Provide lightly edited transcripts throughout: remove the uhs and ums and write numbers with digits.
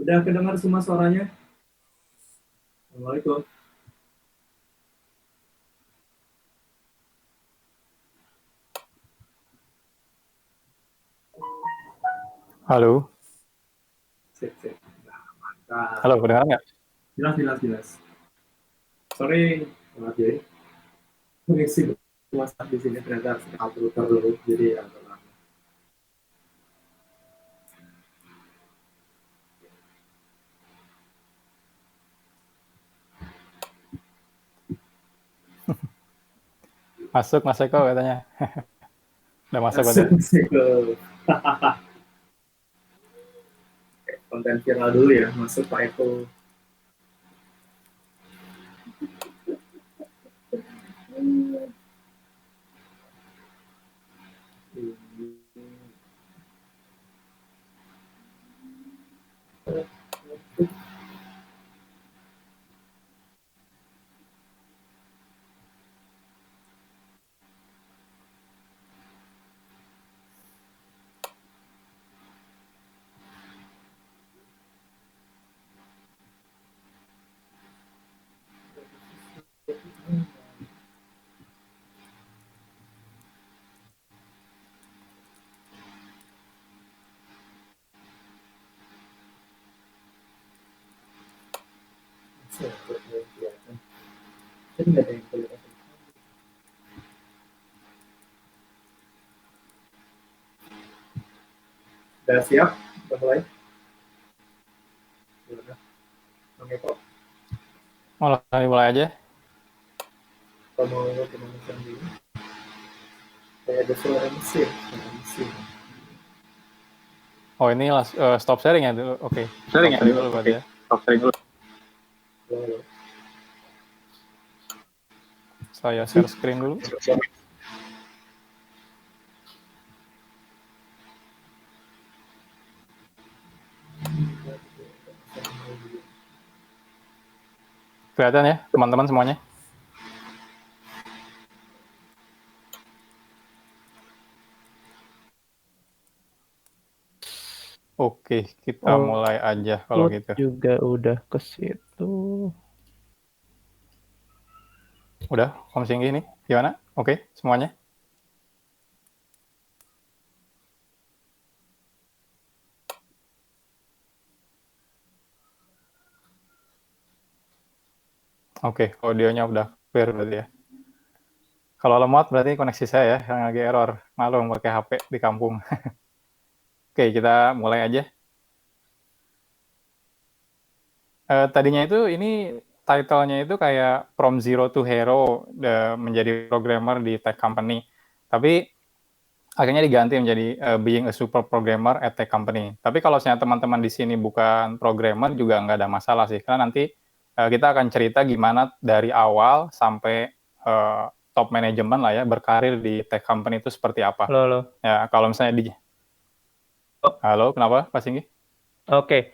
Udah kedengar semua suaranya? Assalamualaikum. Halo. Sip, sip. Nah, mantap. Halo, kedengaran nggak? Jelas, jelas, jelas. Sorry, maaf ya. Mengisi WhatsApp di sini ternyata harus upload dulu, jadi ya agak lama. Masuk Mas Eko katanya. Udah masuk Masuk, berarti. masuk ke konten viral dulu ya. Masuk Pak Eko. Jadi nggak ada yang kelihatan. Udah siap? Udah mulai? Udah. Bang Eko, Mulai aja. kalau mau pemanasan dulu, kayak ada suara mesin. Suara mesin. Oh ini stop sharing ya dulu. Oke. Sharing Stop ya sharing dulu? dulu Oke. berarti ya. Stop sharing dulu. Halo, halo. Saya share screen dulu. Kelihatan ya teman-teman semuanya? Oke, kita mulai aja kalau gitu. Juga udah ke situ. Udah, Om Singgi ini gimana? Oke, semuanya? Oke, audionya udah clear berarti ya. Kalau lemot berarti koneksi saya ya yang lagi error. Maklum pakai HP di kampung. Oke, kita mulai aja. Tadinya itu ini title-nya itu kayak From Zero to Hero menjadi programmer di tech company. Tapi akhirnya diganti menjadi Being a Super Programmer at Tech Company. Tapi kalau misalnya teman-teman di sini bukan programmer juga nggak ada masalah sih. Karena nanti kita akan cerita gimana dari awal sampai top manajemen lah ya, berkarir di tech company itu seperti apa. Halo. Ya, kalau misalnya di... Halo, kenapa Pak Singgi? Oke,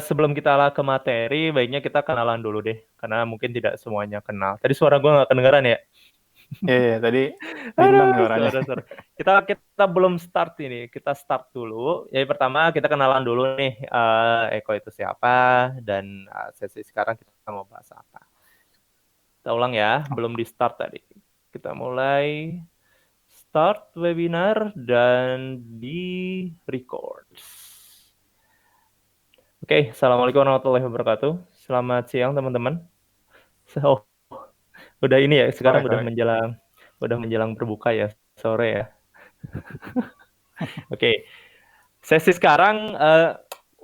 sebelum kita ke materi, baiknya kita kenalan dulu deh, karena mungkin tidak semuanya kenal. Tadi suara gue nggak kedengaran ya? Iya, tadi bintang suaranya. Sorry. Kita belum start ini, kita start dulu. Jadi pertama kita kenalan dulu nih, Eko itu siapa, dan sesi sekarang kita mau bahas apa. Kita ulang ya, belum di start tadi. Kita mulai start webinar dan di record. Oke, Assalamualaikum warahmatullahi wabarakatuh. Selamat siang teman-teman. Udah ini ya, sekarang udah menjelang berbuka ya, sore ya. Oke, sesi sekarang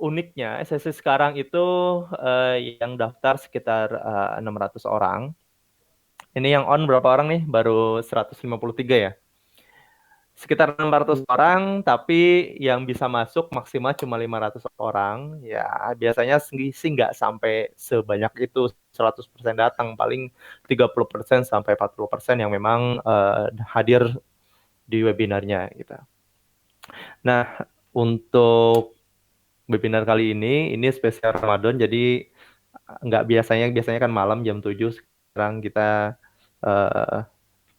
uniknya, sesi sekarang itu yang daftar sekitar 600 orang. Ini yang on berapa orang nih? Baru 153 ya. Sekitar 600 orang, tapi yang bisa masuk maksimal cuma 500 orang. Ya, biasanya sih nggak sampai sebanyak itu 100% datang, paling 30% sampai 40% yang memang hadir di webinarnya gitu. Nah, untuk webinar kali ini spesial Ramadan, jadi nggak biasanya kan malam jam 7, sekarang kita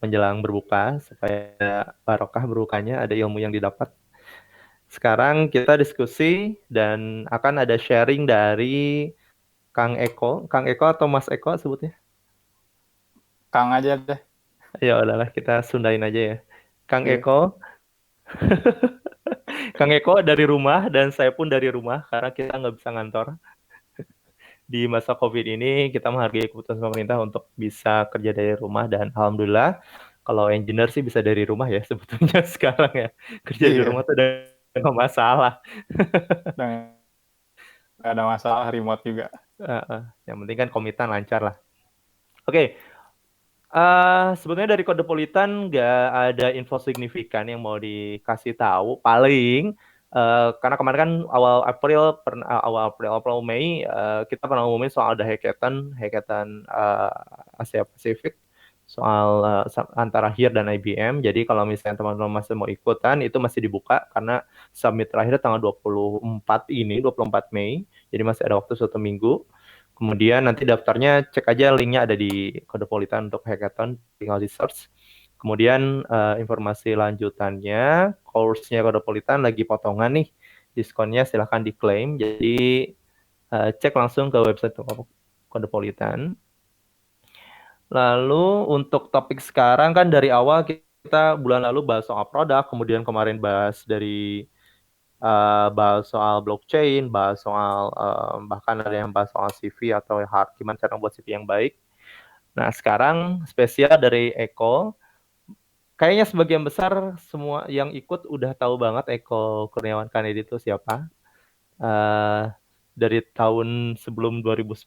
menjelang berbuka supaya barokah berbukanya, ada ilmu yang didapat. Sekarang kita diskusi dan akan ada sharing dari Kang Eko. Kang Eko atau Mas Eko sebutnya? Kang aja deh. Ya udahlah, kita sundain aja ya. Kang Iya. Eko. Kang Eko dari rumah dan saya pun dari rumah karena kita nggak bisa ngantor. Di masa COVID ini kita menghargai keputusan pemerintah untuk bisa kerja dari rumah dan alhamdulillah kalau engineer sih bisa dari rumah ya sebetulnya sekarang ya. Kerja di Iya. rumah tuh udah nggak masalah. Dan nggak ada masalah remote juga. Yang penting kan komitan lancar lah. Oke, sebetulnya dari Kodepolitan nggak ada info signifikan yang mau dikasih tahu. Paling karena kemarin kan awal April Mei kita pernah ngomongin soal ada hackathon Asia Pasifik soal antara HIR dan IBM. Jadi kalau misalnya teman-teman masih mau ikutan itu masih dibuka karena summit terakhir tanggal 24 Mei. Jadi masih ada waktu 1 minggu. Kemudian nanti daftarnya cek aja linknya ada di Kodepolitan untuk hackathon, tinggal di search. Kemudian informasi lanjutannya, course-nya Kodepolitan lagi potongan nih, diskonnya silahkan diklaim. Jadi cek langsung ke website Kodepolitan. Lalu untuk topik sekarang kan dari awal kita bulan lalu bahas soal produk, kemudian kemarin bahas soal blockchain, bahas soal bahkan ada yang bahas soal CV atau gimana cara membuat CV yang baik. Nah sekarang spesial dari Eko, kayaknya sebagian besar semua yang ikut udah tahu banget Eko Kurniawan Kanedi itu siapa. Dari tahun sebelum 2010.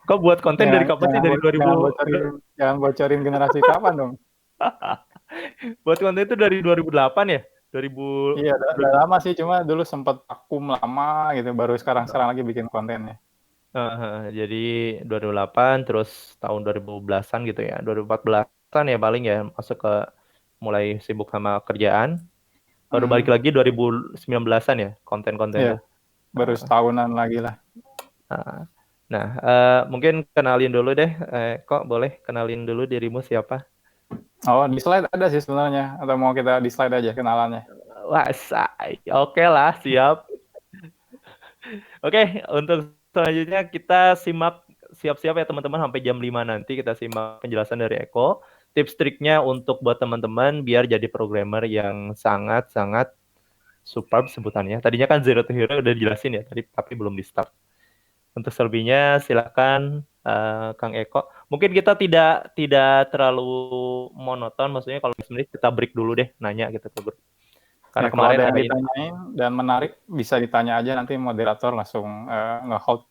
Kok buat konten dari kapan sih? Dari 2000? Jangan bocorin generasi kapan dong. Buat konten itu dari 2008 ya? 2000. Iya, udah lama sih, cuma dulu sempat vakum lama gitu, baru sekarang lagi bikin kontennya. Jadi 2008 terus tahun 2010-an gitu ya. 2014-an ya paling ya masuk ke mulai sibuk sama kerjaan. Baru balik lagi 2019-an ya konten-konten Iya, tuh. baru setahunan lagi lah. Nah, mungkin kenalin dulu deh. Kok boleh kenalin dulu dirimu siapa? Oh, di slide ada sih sebenarnya. Atau mau kita di slide aja kenalannya? Wah, oke lah, siap. Oke, untuk selanjutnya kita siap-siap ya teman-teman sampai jam 5 nanti kita simak penjelasan dari Eko. Tips triknya untuk buat teman-teman biar jadi programmer yang sangat-sangat superb sebutannya. Tadinya kan Zero to Hero udah dijelasin ya tadi, tapi belum di start. Untuk selebihnya silakan Kang Eko. Mungkin kita tidak terlalu monoton, maksudnya kalau sebenarnya kita break dulu deh nanya gitu ke grup. Karena ya, kemarin ada yang ditanyain dan menarik bisa ditanya aja, nanti moderator langsung nge-hold.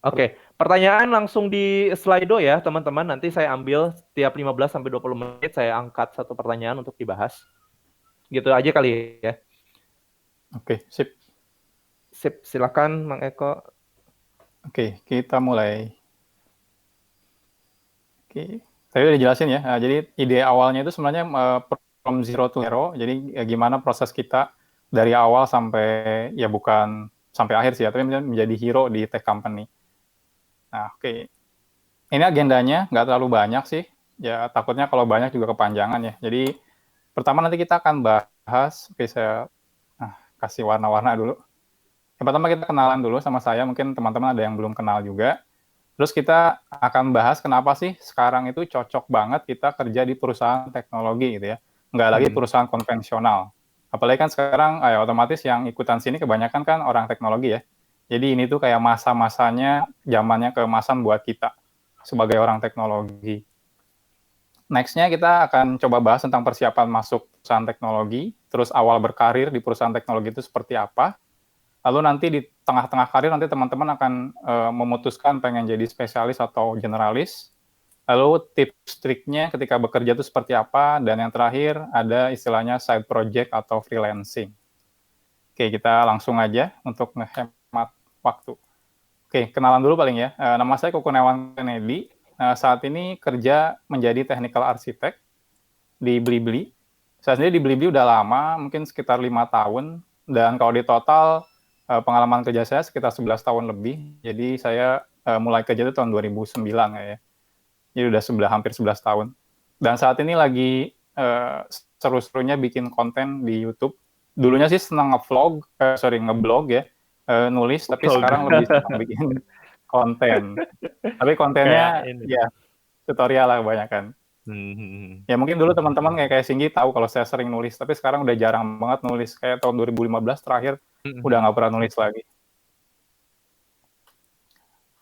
Oke. Pertanyaan langsung di Slido ya teman-teman. Nanti saya ambil setiap 15 sampai 20 menit saya angkat satu pertanyaan untuk dibahas. Gitu aja kali ya. Oke, sip. Sip, silakan Mang Eko. Oke, kita mulai. Oke, tadi udah dijelasin ya. Jadi ide awalnya itu sebenarnya from zero to hero. Jadi gimana proses kita dari awal sampai ya bukan sampai akhir sih, tapi menjadi hero di tech company. Nah, oke. Ini agendanya nggak terlalu banyak sih. Ya takutnya kalau banyak juga kepanjangan ya. Jadi pertama nanti kita akan bahas, oke saya kasih warna-warna dulu. Yang pertama kita kenalan dulu sama saya, mungkin teman-teman ada yang belum kenal juga. Terus kita akan bahas kenapa sih sekarang itu cocok banget kita kerja di perusahaan teknologi gitu ya. Nggak lagi perusahaan konvensional. Apalagi kan sekarang otomatis yang ikutan sini kebanyakan kan orang teknologi ya. Jadi ini tuh kayak masa-masanya, zamannya keemasan buat kita sebagai orang teknologi. Next-nya kita akan coba bahas tentang persiapan masuk perusahaan teknologi, terus awal berkarir di perusahaan teknologi itu seperti apa. Lalu nanti di tengah-tengah karir nanti teman-teman akan memutuskan pengen jadi spesialis atau generalis. Lalu tips triknya ketika bekerja itu seperti apa, dan yang terakhir ada istilahnya side project atau freelancing. Oke, kita langsung aja untuk ngehemat waktu. Oke, kenalan dulu paling ya. Nama saya Koko Kurniawan Kanedi. Saat ini kerja menjadi technical architect di Blibli. Saya sendiri di Blibli udah lama, mungkin sekitar 5 tahun. Dan kalau di total pengalaman kerja saya sekitar 11 tahun lebih. Jadi saya mulai kerja itu tahun 2009 ya. Jadi udah hampir 11 tahun. Dan saat ini lagi seru-serunya bikin konten di YouTube. Dulunya sih senang ngeblog ya, nulis, tapi Vlog. sekarang lebih senang bikin konten. Tapi Kayak kontennya ini. ya tutorial lah kebanyakan. Ya mungkin dulu teman-teman kayak Singgi tahu kalau saya sering nulis, tapi sekarang udah jarang banget nulis. Kayak tahun 2015 terakhir udah nggak pernah nulis lagi.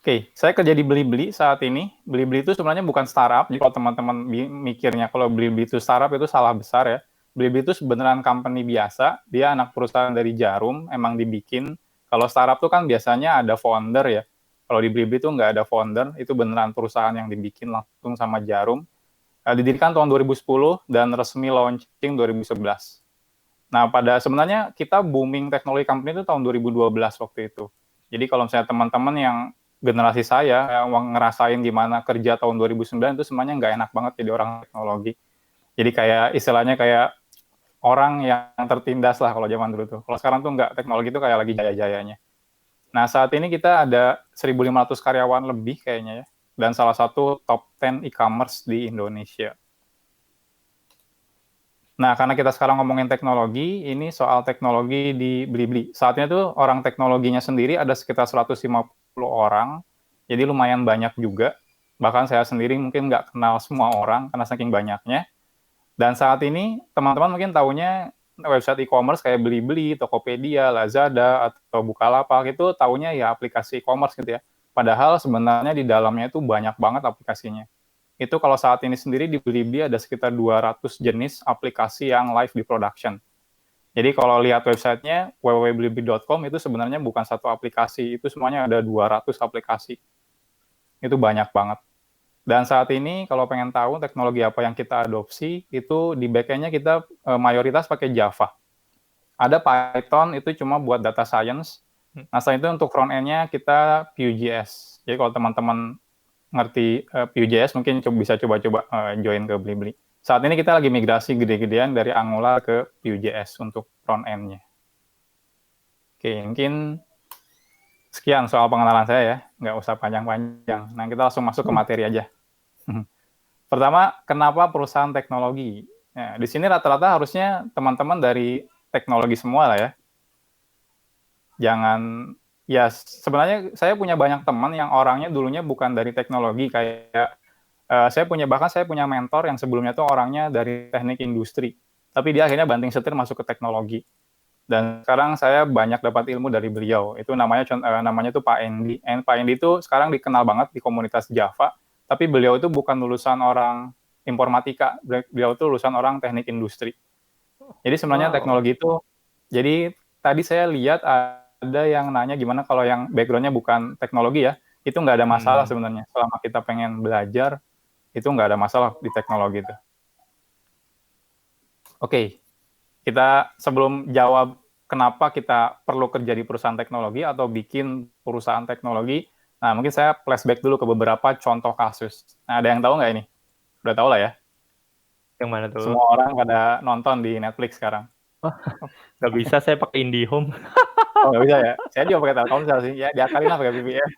Oke, saya kerja di Blibli saat ini. Blibli itu sebenarnya bukan startup. Jadi kalau teman-teman mikirnya kalau Blibli itu startup itu salah besar ya. Blibli itu beneran company biasa. Dia anak perusahaan dari Jarum, emang dibikin. Kalau startup itu kan biasanya ada founder ya. Kalau di Blibli itu nggak ada founder, itu beneran perusahaan yang dibikin langsung sama Jarum. Didirikan tahun 2010 dan resmi launching 2011. Nah, sebenarnya kita booming teknologi company itu tahun 2012 waktu itu. Jadi kalau misalnya teman-teman yang generasi saya yang ngerasain gimana kerja tahun 2009 itu semuanya nggak enak banget jadi orang teknologi. Jadi kayak istilahnya kayak orang yang tertindas lah kalau zaman dulu tuh. Kalau sekarang tuh nggak, teknologi itu kayak lagi jaya-jayanya. Nah, saat ini kita ada 1.500 karyawan lebih kayaknya ya. Dan salah satu top 10 e-commerce di Indonesia. Nah, karena kita sekarang ngomongin teknologi, ini soal teknologi di Blibli. Saatnya tuh orang teknologinya sendiri ada sekitar 150 orang, jadi lumayan banyak juga. Bahkan saya sendiri mungkin nggak kenal semua orang karena saking banyaknya. Dan saat ini teman-teman mungkin tahunya website e-commerce kayak Blibli, Tokopedia, Lazada, atau Bukalapak itu tahunya ya aplikasi e-commerce gitu ya. Padahal sebenarnya di dalamnya itu banyak banget aplikasinya. Itu kalau saat ini sendiri di Blibli ada sekitar 200 jenis aplikasi yang live di production. Jadi kalau lihat websitenya www.blibli.com itu sebenarnya bukan satu aplikasi, itu semuanya ada 200 aplikasi. Itu banyak banget. Dan saat ini kalau pengen tahu teknologi apa yang kita adopsi, itu di back-end-nya kita mayoritas pakai Java. Ada Python, itu cuma buat data science. Nah, selain itu untuk front-end-nya kita Vue.js. Jadi kalau teman-teman ngerti Vue.js mungkin bisa coba-coba join ke Blibli. Saat ini kita lagi migrasi gede-gedean dari Angular ke Vue.js untuk front end-nya. Oke, mungkin sekian soal pengenalan saya ya, nggak usah panjang-panjang. Nah, kita langsung masuk ke materi aja. Pertama, kenapa perusahaan teknologi? Nah, di sini rata-rata harusnya teman-teman dari teknologi semua lah ya. Jangan, ya sebenarnya saya punya banyak teman yang orangnya dulunya bukan dari teknologi, kayak saya punya mentor yang sebelumnya tuh orangnya dari teknik industri, tapi dia akhirnya banting setir masuk ke teknologi. Dan sekarang saya banyak dapat ilmu dari beliau. Itu namanya tuh Pak Endi. Pak Endi itu sekarang dikenal banget di komunitas Java, tapi beliau itu bukan lulusan orang informatika, beliau itu lulusan orang teknik industri. Jadi sebenarnya teknologi itu, jadi tadi saya lihat ada yang nanya gimana kalau yang background-nya bukan teknologi ya, itu nggak ada masalah sebenarnya. Selama kita pengen belajar, itu nggak ada masalah di teknologi itu. Oke, kita sebelum jawab kenapa kita perlu kerja di perusahaan teknologi atau bikin perusahaan teknologi, nah mungkin saya flashback dulu ke beberapa contoh kasus. Nah, ada yang tahu nggak ini? Udah tahu lah ya. Yang mana tuh? Semua orang pada nonton di Netflix sekarang. Nggak bisa, saya pakai IndiHome. Oh, nggak bisa ya? Saya juga pakai Telkomsel sih. Ya, diakalin lah pakai VPN.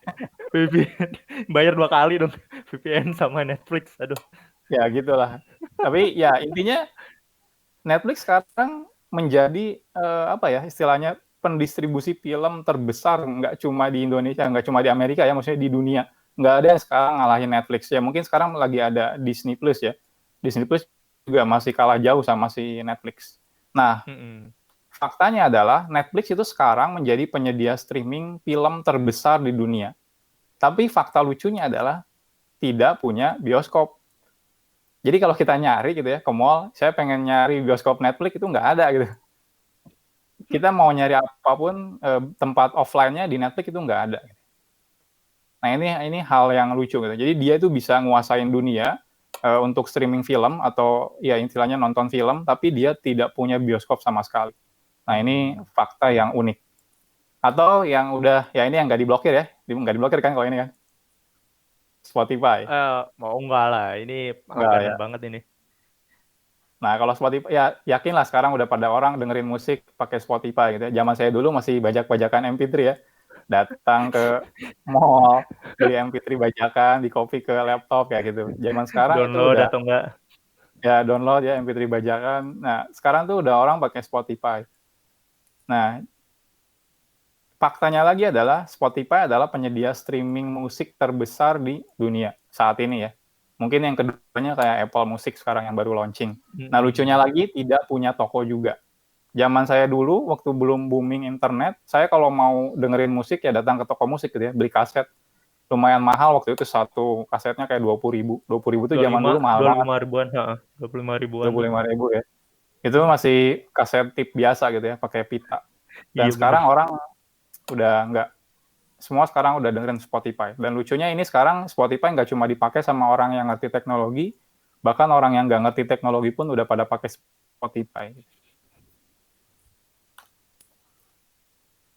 VPN. Bayar 2 kali dong. VPN sama Netflix. Aduh. Ya, gitulah. Tapi ya intinya Netflix sekarang menjadi apa ya istilahnya pendistribusi film terbesar, nggak cuma di Indonesia, nggak cuma di Amerika ya, maksudnya di dunia. Nggak ada yang sekarang ngalahin Netflix ya. Mungkin sekarang lagi ada Disney Plus ya. Disney Plus juga masih kalah jauh sama si Netflix. Nah, faktanya adalah Netflix itu sekarang menjadi penyedia streaming film terbesar di dunia. Tapi fakta lucunya adalah tidak punya bioskop. Jadi kalau kita nyari gitu ya ke mall, saya pengen nyari bioskop Netflix itu nggak ada gitu. Kita mau nyari apapun tempat offline-nya di Netflix itu nggak ada. Nah ini hal yang lucu gitu. Jadi dia itu bisa nguasain dunia untuk streaming film atau ya istilahnya nonton film, tapi dia tidak punya bioskop sama sekali. Nah ini fakta yang unik. Atau yang udah ya ini yang nggak diblokir ya, nggak diblokir kan kalau ini kan? Spotify. Mau enggak lah, ini langganan banget ini. Nah, kalau Spotify, ya yakinlah sekarang udah pada orang dengerin musik pakai Spotify gitu ya. Zaman saya dulu masih bajak-bajakan MP3 ya. Datang ke mall, beli MP3 bajakan, di copy ke laptop kayak gitu. Zaman sekarang download itu udah atau enggak? Ya download ya MP3 bajakan. Nah sekarang tuh udah orang pakai Spotify. Nah faktanya lagi adalah Spotify adalah penyedia streaming musik terbesar di dunia saat ini ya. Mungkin yang keduanya kayak Apple Music sekarang yang baru launching. Nah lucunya lagi tidak punya toko juga. Zaman saya dulu waktu belum booming internet, saya kalau mau dengerin musik ya datang ke toko musik gitu ya, beli kaset. Lumayan mahal waktu itu satu kasetnya kayak 20.000. 20.000 itu zaman dulu mahal banget. 25 ribuan, 25 ribuan. 25.000 ya. Itu masih kaset tip biasa gitu ya, pakai pita. Dan Iya, sekarang bener. orang udah nggak, semua sekarang udah dengerin Spotify. Dan lucunya ini sekarang Spotify nggak cuma dipakai sama orang yang ngerti teknologi, bahkan orang yang nggak ngerti teknologi pun udah pada pakai Spotify.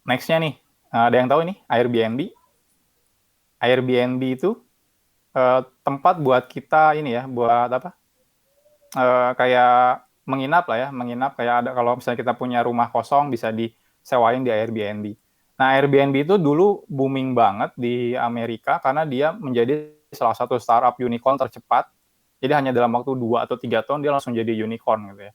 Next-nya nih, ada yang tahu ini Airbnb? Airbnb itu tempat buat kita ini ya, buat apa? Kayak menginap lah ya, menginap kayak ada kalau misalnya kita punya rumah kosong bisa disewain di Airbnb. Nah, Airbnb itu dulu booming banget di Amerika karena dia menjadi salah satu startup unicorn tercepat. Jadi hanya dalam waktu 2 atau 3 tahun dia langsung jadi unicorn gitu ya.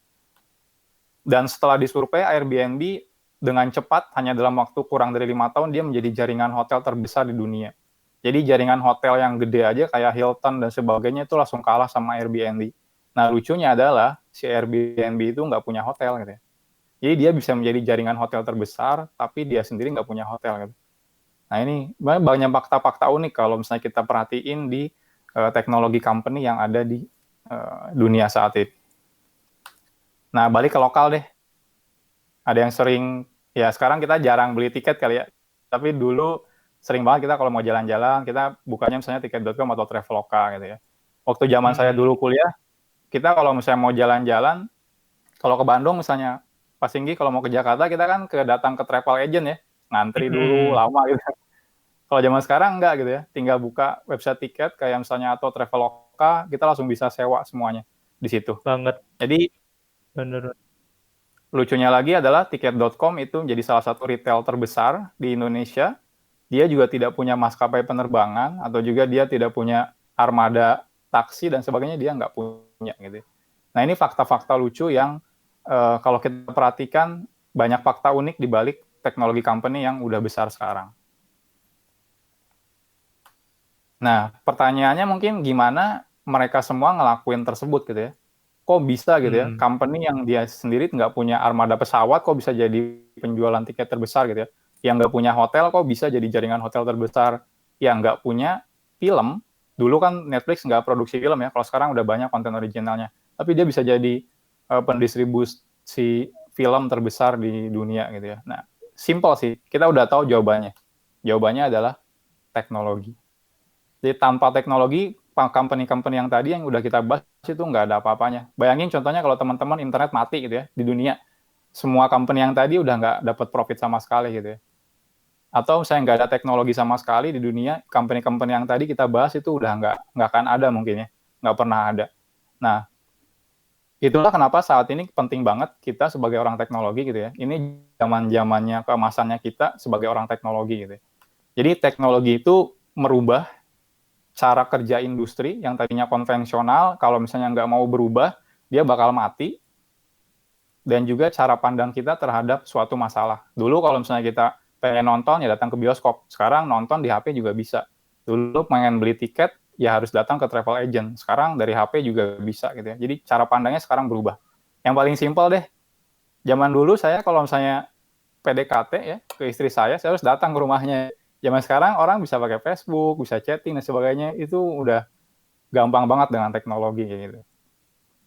Dan setelah disurvei Airbnb dengan cepat hanya dalam waktu kurang dari 5 tahun dia menjadi jaringan hotel terbesar di dunia. Jadi jaringan hotel yang gede aja kayak Hilton dan sebagainya itu langsung kalah sama Airbnb. Nah lucunya adalah si Airbnb itu nggak punya hotel gitu ya. Jadi dia bisa menjadi jaringan hotel terbesar, tapi dia sendiri nggak punya hotel gitu. Nah ini banyak fakta-fakta unik kalau misalnya kita perhatiin di teknologi company yang ada di dunia saat ini. Nah balik ke lokal deh. Ada yang sering, ya sekarang kita jarang beli tiket kali ya, tapi dulu sering banget kita kalau mau jalan-jalan, kita bukanya misalnya tiket.com atau Traveloka gitu ya. Waktu zaman saya dulu kuliah, kita kalau misalnya mau jalan-jalan, kalau ke Bandung misalnya, Pak Singgi kalau mau ke Jakarta, kita kan datang ke travel agent ya, ngantri dulu, lama gitu. Kalau zaman sekarang enggak gitu ya, tinggal buka website tiket kayak misalnya atau Traveloka, kita langsung bisa sewa semuanya di situ. Banget. Jadi, bener. Lucunya lagi adalah tiket.com itu menjadi salah satu retail terbesar di Indonesia. Dia juga tidak punya maskapai penerbangan atau juga dia tidak punya armada taksi dan sebagainya, dia nggak punya gitu. Nah ini fakta-fakta lucu yang kalau kita perhatikan banyak fakta unik di balik teknologi company yang udah besar sekarang. Nah pertanyaannya mungkin gimana mereka semua ngelakuin tersebut gitu ya. Kok bisa gitu ya, company yang dia sendiri nggak punya armada pesawat, kok bisa jadi penjualan tiket terbesar gitu ya. Yang nggak punya hotel, kok bisa jadi jaringan hotel terbesar. Yang nggak punya film, dulu kan Netflix nggak produksi film ya, kalau sekarang udah banyak konten originalnya. Tapi dia bisa jadi pendistribusi film terbesar di dunia gitu ya. Nah, simple sih, kita udah tahu jawabannya. Jawabannya adalah teknologi. Jadi tanpa teknologi, company-company yang tadi yang udah kita bahas itu nggak ada apa-apanya. Bayangin contohnya kalau teman-teman internet mati gitu ya di dunia, semua company yang tadi udah nggak dapat profit sama sekali gitu ya. Atau misalnya nggak ada teknologi sama sekali di dunia, company-company yang tadi kita bahas itu udah nggak akan ada mungkin ya, nggak pernah ada. Nah, itulah kenapa saat ini penting banget kita sebagai orang teknologi gitu ya. Ini zaman-zamannya keemasannya kita sebagai orang teknologi gitu ya. Jadi teknologi itu merubah cara kerja industri yang tadinya konvensional, kalau misalnya nggak mau berubah, dia bakal mati. Dan juga cara pandang kita terhadap suatu masalah. Dulu kalau misalnya kita pengen nonton, ya datang ke bioskop. Sekarang nonton di HP juga bisa. Dulu pengen beli tiket, ya harus datang ke travel agent. Sekarang dari HP juga bisa gitu ya. Jadi cara pandangnya sekarang berubah. Yang paling simpel deh, zaman dulu saya kalau misalnya PDKT ya ke istri saya harus datang ke rumahnya. Zaman sekarang orang bisa pakai Facebook, bisa chatting dan sebagainya, itu udah gampang banget dengan teknologi gitu.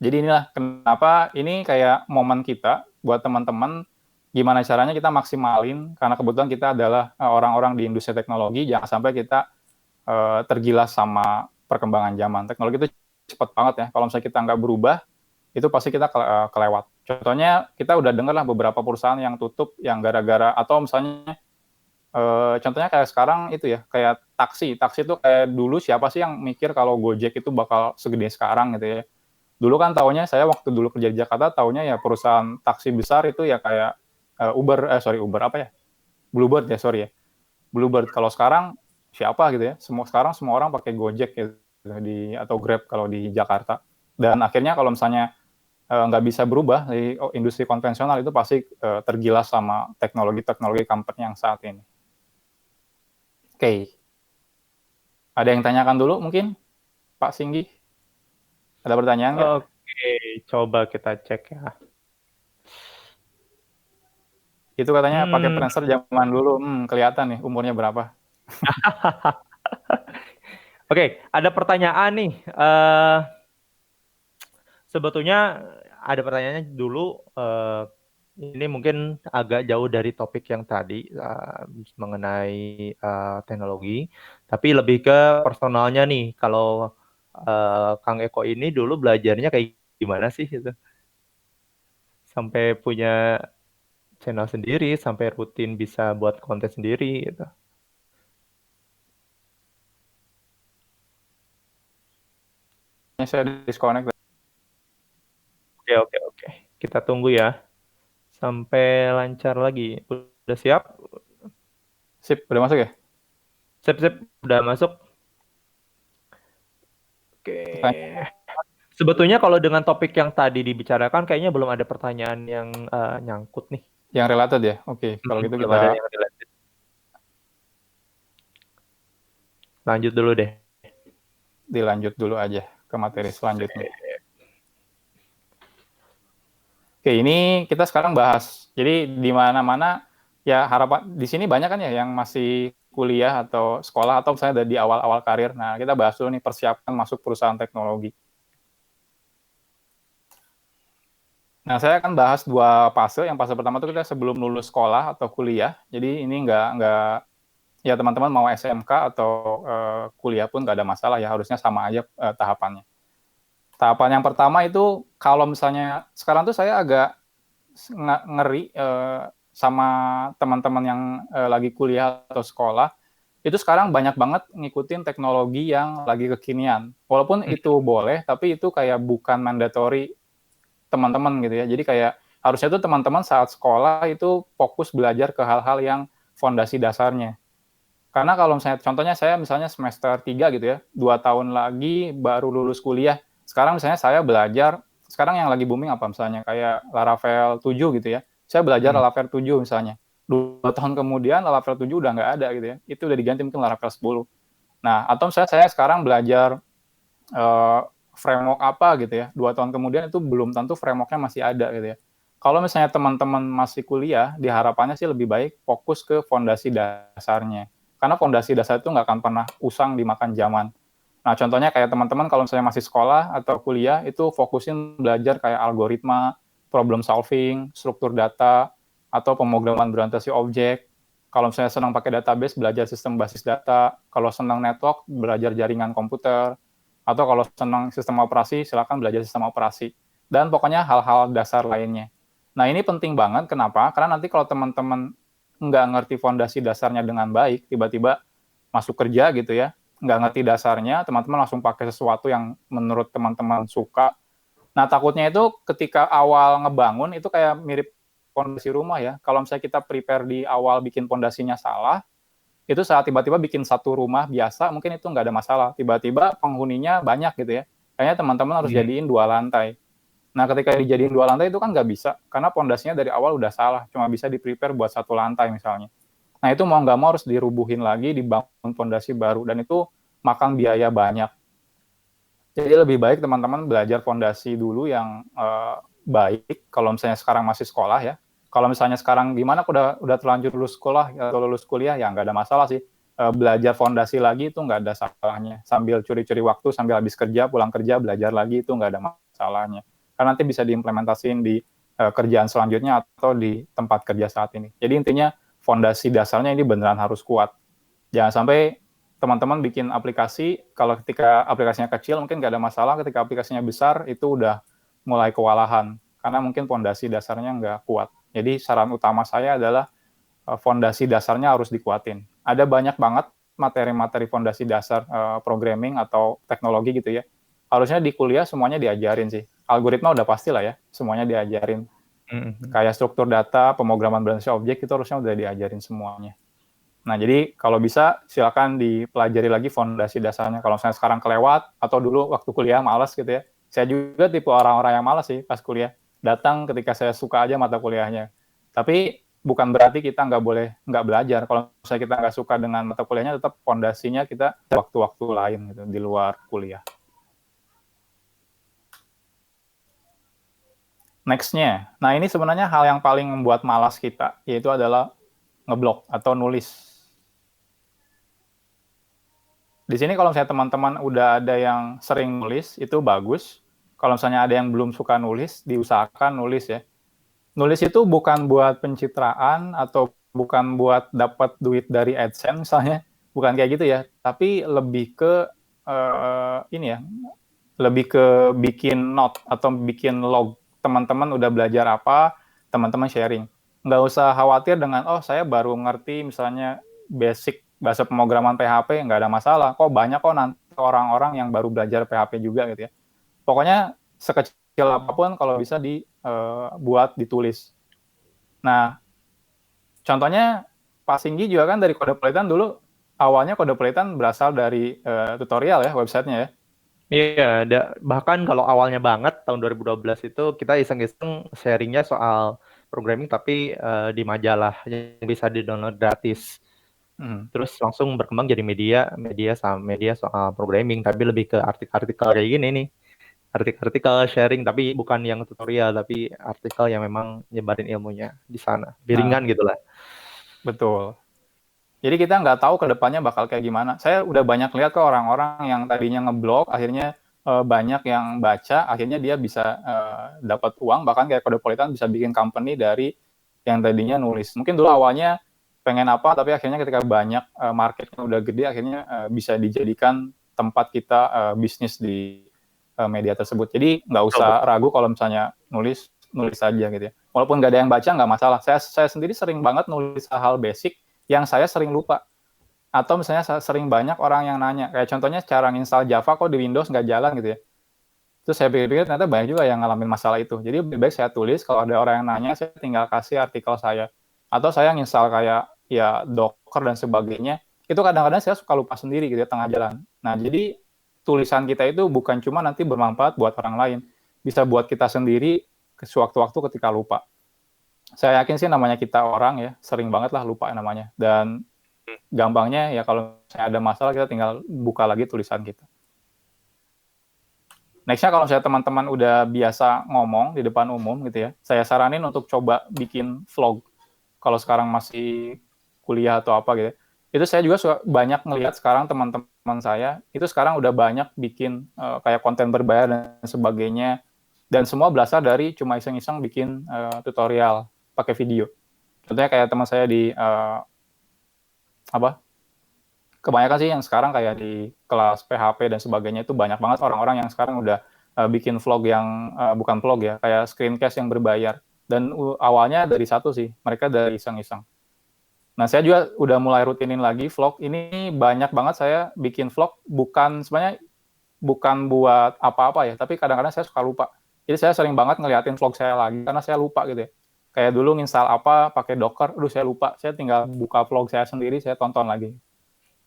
Jadi inilah kenapa ini kayak momen kita buat teman-teman gimana caranya kita maksimalin, karena kebetulan kita adalah orang-orang di industri teknologi, jangan sampai kita tergilas sama perkembangan zaman. Teknologi itu cepat banget ya, kalau misalnya kita nggak berubah, itu pasti kita kelewat. Contohnya kita udah dengar lah beberapa perusahaan yang tutup yang gara-gara, atau misalnya contohnya kayak sekarang itu ya, kayak taksi itu kayak dulu siapa sih yang mikir kalau Gojek itu bakal segede sekarang gitu ya. Dulu kan taunya saya waktu dulu kerja di Jakarta taunya ya perusahaan taksi besar itu ya kayak Uber apa ya, Bluebird ya Bluebird. Kalau sekarang siapa gitu ya, sekarang semua orang pakai Gojek gitu atau Grab kalau di Jakarta. Dan akhirnya kalau misalnya nggak bisa berubah di industri konvensional, itu pasti tergilas sama teknologi-teknologi company yang saat ini. Oke. Ada yang tanyakan dulu mungkin, Pak Singgi? Ada pertanyaan nggak? Oke, coba kita cek ya. Itu katanya pakai Hmm, Friendster zaman dulu. Kelihatan nih umurnya berapa. Oke, ada pertanyaan nih. Sebetulnya ada pertanyaannya dulu. Ini mungkin agak jauh dari topik yang tadi mengenai teknologi, tapi lebih ke personalnya nih. Kalau Kang Eko ini dulu belajarnya kayak gimana sih gitu? Sampai punya channel sendiri, sampai rutin bisa buat konten sendiri gitu. Ini saya disconnect. Oke, oke, oke. Kita tunggu ya. Sampai lancar lagi. Udah siap? Sip, udah masuk ya? Sip, sip. Udah masuk. Oke. Pertanyaan Sebetulnya kalau dengan topik yang tadi dibicarakan, kayaknya belum ada pertanyaan yang nyangkut nih. yang related ya? Oke, kalau gitu Belum kita ada yang related. Lanjut dulu deh. dilanjut dulu aja ke materi selanjutnya. Oke, ini kita sekarang bahas. Jadi di mana-mana ya harapan di sini banyak kan ya yang masih kuliah atau sekolah atau misalnya di awal-awal karir. Nah, kita bahas dulu nih persiapan masuk perusahaan teknologi. Nah, saya akan bahas dua fase. Yang fase pertama itu kita sebelum lulus sekolah atau kuliah. Jadi ini nggak ya teman-teman mau SMK atau kuliah pun nggak ada masalah ya, harusnya sama aja tahapannya. Tahapan yang pertama itu kalau misalnya sekarang tuh saya agak ngeri sama teman-teman yang lagi kuliah atau sekolah, itu sekarang banyak banget ngikutin teknologi yang lagi kekinian. Walaupun itu boleh, tapi itu kayak bukan mandatory teman-teman gitu ya. Jadi kayak harusnya tuh teman-teman saat sekolah itu fokus belajar ke hal-hal yang fondasi dasarnya. Karena kalau misalnya, contohnya saya misalnya semester 3 gitu ya, 2 tahun lagi baru lulus kuliah. Sekarang misalnya saya belajar, sekarang yang lagi booming apa misalnya, kayak Laravel 7 gitu ya. Saya belajar Laravel 7 misalnya. 2 tahun kemudian Laravel 7 udah nggak ada gitu ya. Itu udah diganti mungkin Laravel 10. Nah, atau misalnya saya sekarang belajar framework apa gitu ya. 2 tahun kemudian itu belum tentu frameworknya masih ada gitu ya. Kalau misalnya teman-teman masih kuliah, diharapannya sih lebih baik fokus ke fondasi dasarnya. Karena fondasi dasar itu nggak akan pernah usang dimakan zaman. Nah, contohnya kayak teman-teman kalau misalnya masih sekolah atau kuliah, itu fokusin belajar kayak algoritma, problem solving, struktur data, atau pemrograman berorientasi objek. Kalau misalnya senang pakai database, belajar sistem basis data. Kalau senang network, belajar jaringan komputer. Atau kalau senang sistem operasi, silakan belajar sistem operasi. Dan pokoknya hal-hal dasar lainnya. Nah, ini penting banget. Kenapa? Karena nanti kalau teman-teman nggak ngerti fondasi dasarnya dengan baik, tiba-tiba masuk kerja gitu ya, nggak ngerti dasarnya, teman-teman langsung pakai sesuatu yang menurut teman-teman suka. Nah, takutnya itu ketika awal ngebangun, itu kayak mirip fondasi rumah ya. Kalau misalnya kita prepare di awal bikin fondasinya salah, itu saat tiba-tiba bikin satu rumah biasa, mungkin itu nggak ada masalah. Tiba-tiba penghuninya banyak gitu ya. Kayaknya teman-teman harus jadiin 2 lantai. Nah, ketika dijadiin 2 lantai itu kan nggak bisa, karena pondasinya dari awal udah salah, cuma bisa di-prepare buat 1 lantai misalnya. Nah, itu mau nggak mau harus dirubuhin lagi, dibangun pondasi baru, dan itu makan biaya banyak. Jadi lebih baik teman-teman belajar fondasi dulu yang baik, kalau misalnya sekarang masih sekolah ya. Kalau misalnya sekarang gimana, udah terlanjur lulus sekolah atau lulus kuliah, ya nggak ada masalah sih. Belajar fondasi lagi itu nggak ada salahnya. Sambil curi-curi waktu, sambil habis kerja, pulang kerja, belajar lagi itu nggak ada masalahnya. Karena nanti bisa diimplementasiin di kerjaan selanjutnya atau di tempat kerja saat ini. Jadi intinya fondasi dasarnya ini beneran harus kuat. Jangan sampai teman-teman bikin aplikasi, kalau ketika aplikasinya kecil mungkin nggak ada masalah, ketika aplikasinya besar itu udah mulai kewalahan, karena mungkin fondasi dasarnya nggak kuat. Jadi saran utama saya adalah fondasi dasarnya harus dikuatin. Ada banyak banget materi-materi fondasi dasar programming atau teknologi gitu ya. Harusnya di kuliah semuanya diajarin sih. Algoritma udah pasti lah ya, semuanya diajarin. Kayak struktur data, pemrograman berorientasi objek itu harusnya udah diajarin semuanya. Nah, jadi kalau bisa silakan dipelajari lagi fondasi dasarnya. Kalau misalnya sekarang kelewat atau dulu waktu kuliah malas gitu ya, Saya juga tipe orang-orang yang malas sih pas kuliah. Datang ketika saya suka aja mata kuliahnya. Tapi bukan berarti kita nggak belajar. Kalau misalnya kita nggak suka dengan mata kuliahnya, tetap fondasinya kita waktu-waktu lain gitu, di luar kuliah. Next-nya. Nah, ini sebenarnya hal yang paling membuat malas kita, yaitu adalah ngeblok atau nulis. Di sini kalau misalnya teman-teman udah ada yang sering nulis, itu bagus. Kalau misalnya ada yang belum suka nulis, diusahakan nulis ya. Nulis itu bukan buat pencitraan atau bukan buat dapat duit dari AdSense misalnya, bukan kayak gitu ya. Tapi lebih ke ini ya, lebih ke bikin note atau bikin log. Teman-teman udah belajar apa, teman-teman sharing. Nggak usah khawatir dengan, oh saya baru ngerti misalnya basic bahasa pemrograman PHP, nggak ada masalah. Kok banyak kok nanti orang-orang yang baru belajar PHP juga gitu ya. Pokoknya sekecil apapun kalau bisa dibuat, ditulis. Nah, contohnya Pak Singgi juga kan dari Kode Pelitian dulu, awalnya Kode Pelitian berasal dari tutorial ya, websitenya ya. Iya, bahkan kalau awalnya banget tahun 2012 itu kita iseng-iseng sharingnya soal programming tapi di majalah yang bisa di-download gratis. Terus langsung berkembang jadi media soal programming, tapi lebih ke artikel kayak gini nih. Artikel sharing tapi bukan yang tutorial, tapi artikel yang memang nyebarin ilmunya di sana. Biringan gitulah. Betul. Jadi kita nggak tahu ke depannya bakal kayak gimana. Saya udah banyak lihat ke orang-orang yang tadinya ngeblog, akhirnya banyak yang baca, akhirnya dia bisa dapat uang, bahkan kayak Kode Pelitian bisa bikin company dari yang tadinya nulis. Mungkin dulu awalnya pengen apa, tapi akhirnya ketika banyak marketnya udah gede, akhirnya bisa dijadikan tempat kita bisnis di media tersebut. Jadi nggak usah ragu kalau misalnya nulis saja gitu ya. Walaupun nggak ada yang baca, nggak masalah. Saya sendiri sering banget nulis hal basic yang saya sering lupa. Atau misalnya sering banyak orang yang nanya. Kayak contohnya cara install Java kok di Windows nggak jalan gitu ya. Terus saya pikir-pikir ternyata banyak juga yang ngalamin masalah itu. Jadi lebih baik saya tulis, kalau ada orang yang nanya, saya tinggal kasih artikel saya. Atau saya install kayak ya Docker dan sebagainya. Itu kadang-kadang saya suka lupa sendiri gitu ya, tengah jalan. Nah, jadi tulisan kita itu bukan cuma nanti bermanfaat buat orang lain. Bisa buat kita sendiri sewaktu-waktu ketika lupa. Saya yakin sih namanya kita orang ya, sering banget lah lupa namanya. Dan gampangnya ya kalau ada masalah kita tinggal buka lagi tulisan kita. Next-nya kalau misalnya teman-teman udah biasa ngomong di depan umum gitu ya, saya saranin untuk coba bikin vlog. Kalau sekarang masih kuliah atau apa gitu. Itu saya juga banyak ngelihat sekarang teman-teman saya, itu sekarang udah banyak bikin kayak konten berbayar dan sebagainya. Dan semua berasal dari cuma iseng-iseng bikin tutorial pakai video. Contohnya kayak teman saya di kebanyakan sih yang sekarang kayak di kelas PHP dan sebagainya itu banyak banget orang-orang yang sekarang udah bikin vlog yang bukan vlog ya, kayak screencast yang berbayar. Dan awalnya dari satu sih, mereka dari iseng-iseng. Nah, saya juga udah mulai rutinin lagi vlog. Ini banyak banget saya bikin vlog, sebenarnya bukan buat apa-apa ya, tapi kadang-kadang saya suka lupa. Jadi saya sering banget ngeliatin vlog saya lagi, karena saya lupa gitu ya. Kayak dulu nginstal apa, pakai Docker, saya lupa. Saya tinggal buka vlog saya sendiri, saya tonton lagi.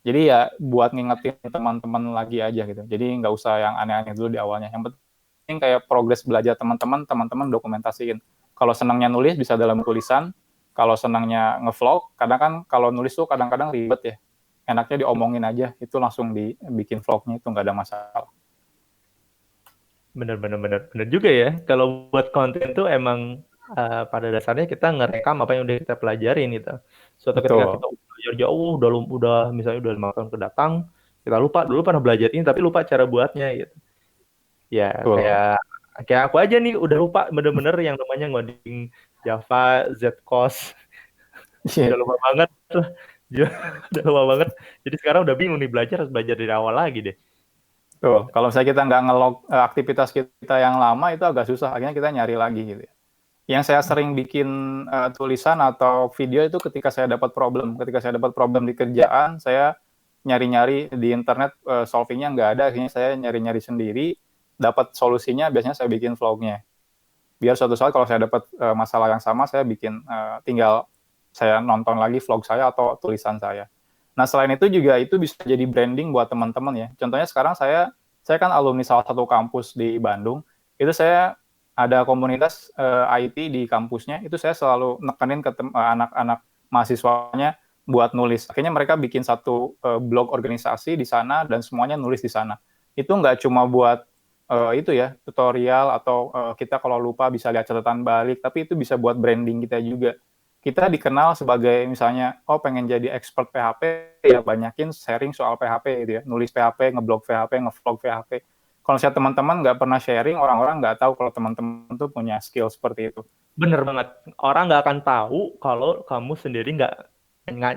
Jadi ya buat ngingetin teman-teman lagi aja gitu. Jadi nggak usah yang aneh-aneh dulu di awalnya. Yang penting kayak progres belajar teman-teman dokumentasiin. Kalau senangnya nulis bisa dalam tulisan, kalau senangnya ngevlog, kadang kan kalau nulis tuh kadang-kadang ribet ya. Enaknya diomongin aja, itu langsung dibikin vlognya, itu nggak ada masalah. Bener juga ya. Kalau buat konten tuh emang pada dasarnya kita ngerekam apa yang udah kita pelajarin gitu. Suatu ketika kita belajar jauh, udah misalnya udah 5 tahun ke datang, kita lupa dulu pernah belajar ini tapi lupa cara buatnya gitu. Ya kayak aku aja nih udah lupa bener-bener yang namanya ngoding Java, Zcos. Udah lupa banget. Udah lupa banget. Jadi sekarang udah bingung nih harus belajar dari awal lagi deh. Tuh, kalau misalnya kita nggak ngelog aktivitas kita yang lama itu agak susah, akhirnya kita nyari lagi gitu ya. Yang saya sering bikin tulisan atau video itu ketika saya dapat problem. Ketika saya dapat problem di kerjaan, saya nyari-nyari di internet, solvingnya nggak ada, akhirnya saya nyari-nyari sendiri, dapat solusinya, biasanya saya bikin vlognya. Biar suatu saat kalau saya dapat masalah yang sama, saya bikin, tinggal saya nonton lagi vlog saya atau tulisan saya. Nah, selain itu juga itu bisa jadi branding buat teman-teman ya. Contohnya sekarang saya saya kan alumni salah satu kampus di Bandung, itu saya ada komunitas IT di kampusnya, itu saya selalu nekenin ke anak-anak mahasiswanya buat nulis. Akhirnya mereka bikin satu blog organisasi di sana dan semuanya nulis di sana. Itu nggak cuma buat itu ya, tutorial atau kita kalau lupa bisa lihat catatan balik, tapi itu bisa buat branding kita juga. Kita dikenal sebagai misalnya, oh pengen jadi expert PHP, ya banyakin sharing soal PHP gitu ya, nulis PHP, ngeblog PHP, ngevlog PHP. Kalau saya teman-teman nggak pernah sharing, orang-orang nggak tahu kalau teman-teman tuh punya skill seperti itu. Bener banget. Orang nggak akan tahu kalau kamu sendiri nggak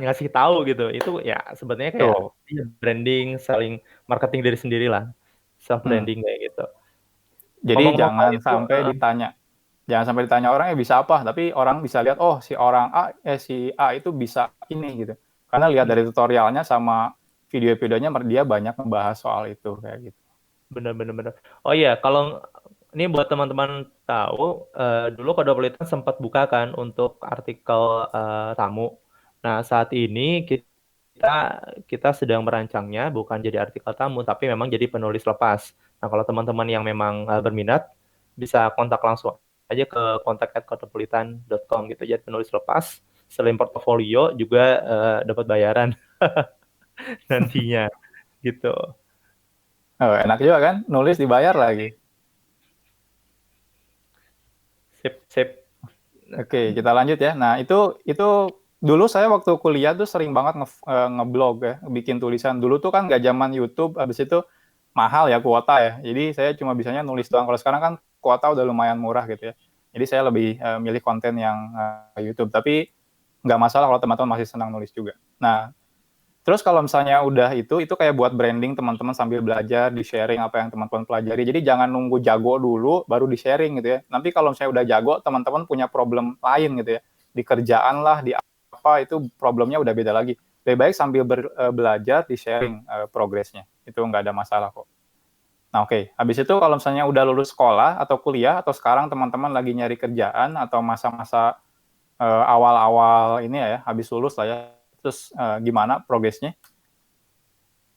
ngasih tahu gitu. Itu ya sebetulnya kayak Tuh. branding, selling, marketing diri sendiri lah. Self branding kayak gitu. Jadi Ngomong-ngomong jangan itu, sampai ditanya orang bisa apa, tapi orang bisa lihat oh si A itu bisa ini gitu. Karena lihat dari tutorialnya sama video-videonya dia banyak membahas soal itu kayak gitu. bener. Oh iya, kalau ini buat teman-teman tahu, dulu Kodopolitan sempat buka kan untuk artikel tamu. Nah, saat ini kita sedang merancangnya bukan jadi artikel tamu, tapi memang jadi penulis lepas. Nah, kalau teman-teman yang memang berminat, bisa kontak langsung aja ke kontak@kodopolitan.com gitu. Jadi penulis lepas, selain portofolio juga dapat bayaran nantinya gitu. Oh, enak juga kan, nulis dibayar lagi. Sip. Oke, kita lanjut ya. Nah, itu dulu saya waktu kuliah tuh sering banget ngeblog ya, bikin tulisan. Dulu tuh kan nggak zaman YouTube, habis itu mahal ya kuota ya. Jadi saya cuma bisanya nulis doang. Kalau sekarang kan kuota udah lumayan murah gitu ya. Jadi saya lebih milih konten yang YouTube. Tapi nggak masalah kalau teman-teman masih senang nulis juga. Nah, terus kalau misalnya udah itu kayak buat branding teman-teman sambil belajar, di-sharing apa yang teman-teman pelajari. Jadi jangan nunggu jago dulu, baru di-sharing gitu ya. Nanti kalau misalnya udah jago, teman-teman punya problem lain gitu ya. Di kerjaan lah, di apa, itu problemnya udah beda lagi. Lebih baik sambil belajar, di-sharing progresnya. Itu nggak ada masalah kok. Nah oke, habis itu kalau misalnya udah lulus sekolah atau kuliah, atau sekarang teman-teman lagi nyari kerjaan, atau masa-masa awal-awal ini ya, habis lulus lah ya, terus gimana progresnya?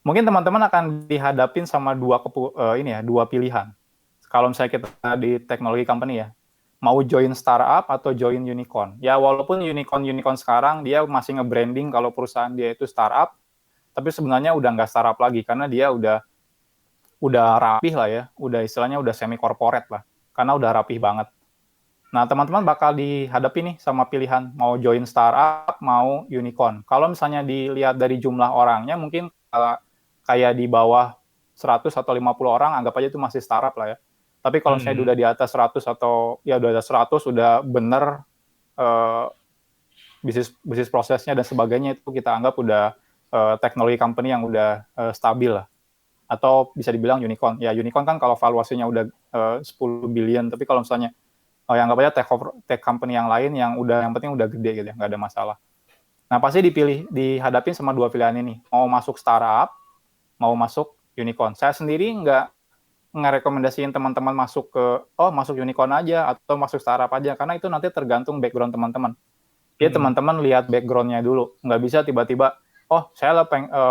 Mungkin teman-teman akan dihadapin sama dua pilihan. Kalau misalnya kita di teknologi company ya, mau join startup atau join unicorn. Ya walaupun unicorn sekarang dia masih nge-branding kalau perusahaan dia itu startup, tapi sebenarnya udah nggak startup lagi karena dia udah rapih lah ya, udah istilahnya udah semi corporate lah, karena udah rapih banget. Nah, teman-teman bakal dihadapi nih sama pilihan mau join startup, mau unicorn. Kalau misalnya dilihat dari jumlah orangnya, mungkin kayak di bawah 100 atau 50 orang, anggap aja itu masih startup lah ya. Tapi kalau misalnya udah di atas 100 atau ya udah di atas 100, udah bener bisnis prosesnya dan sebagainya, itu kita anggap udah teknologi company yang udah stabil lah. Atau bisa dibilang unicorn. Ya unicorn kan kalau valuasinya udah 10 billion, tapi kalau misalnya yang anggap aja tech company yang lain yang penting udah gede gitu ya, nggak ada masalah. Nah pasti dihadapin sama dua pilihan ini, mau masuk startup, mau masuk unicorn. Saya sendiri nggak ngerekomendasiin teman-teman masuk unicorn aja atau masuk startup aja, karena itu nanti tergantung background teman-teman. Jadi teman-teman lihat background-nya dulu, nggak bisa tiba-tiba, saya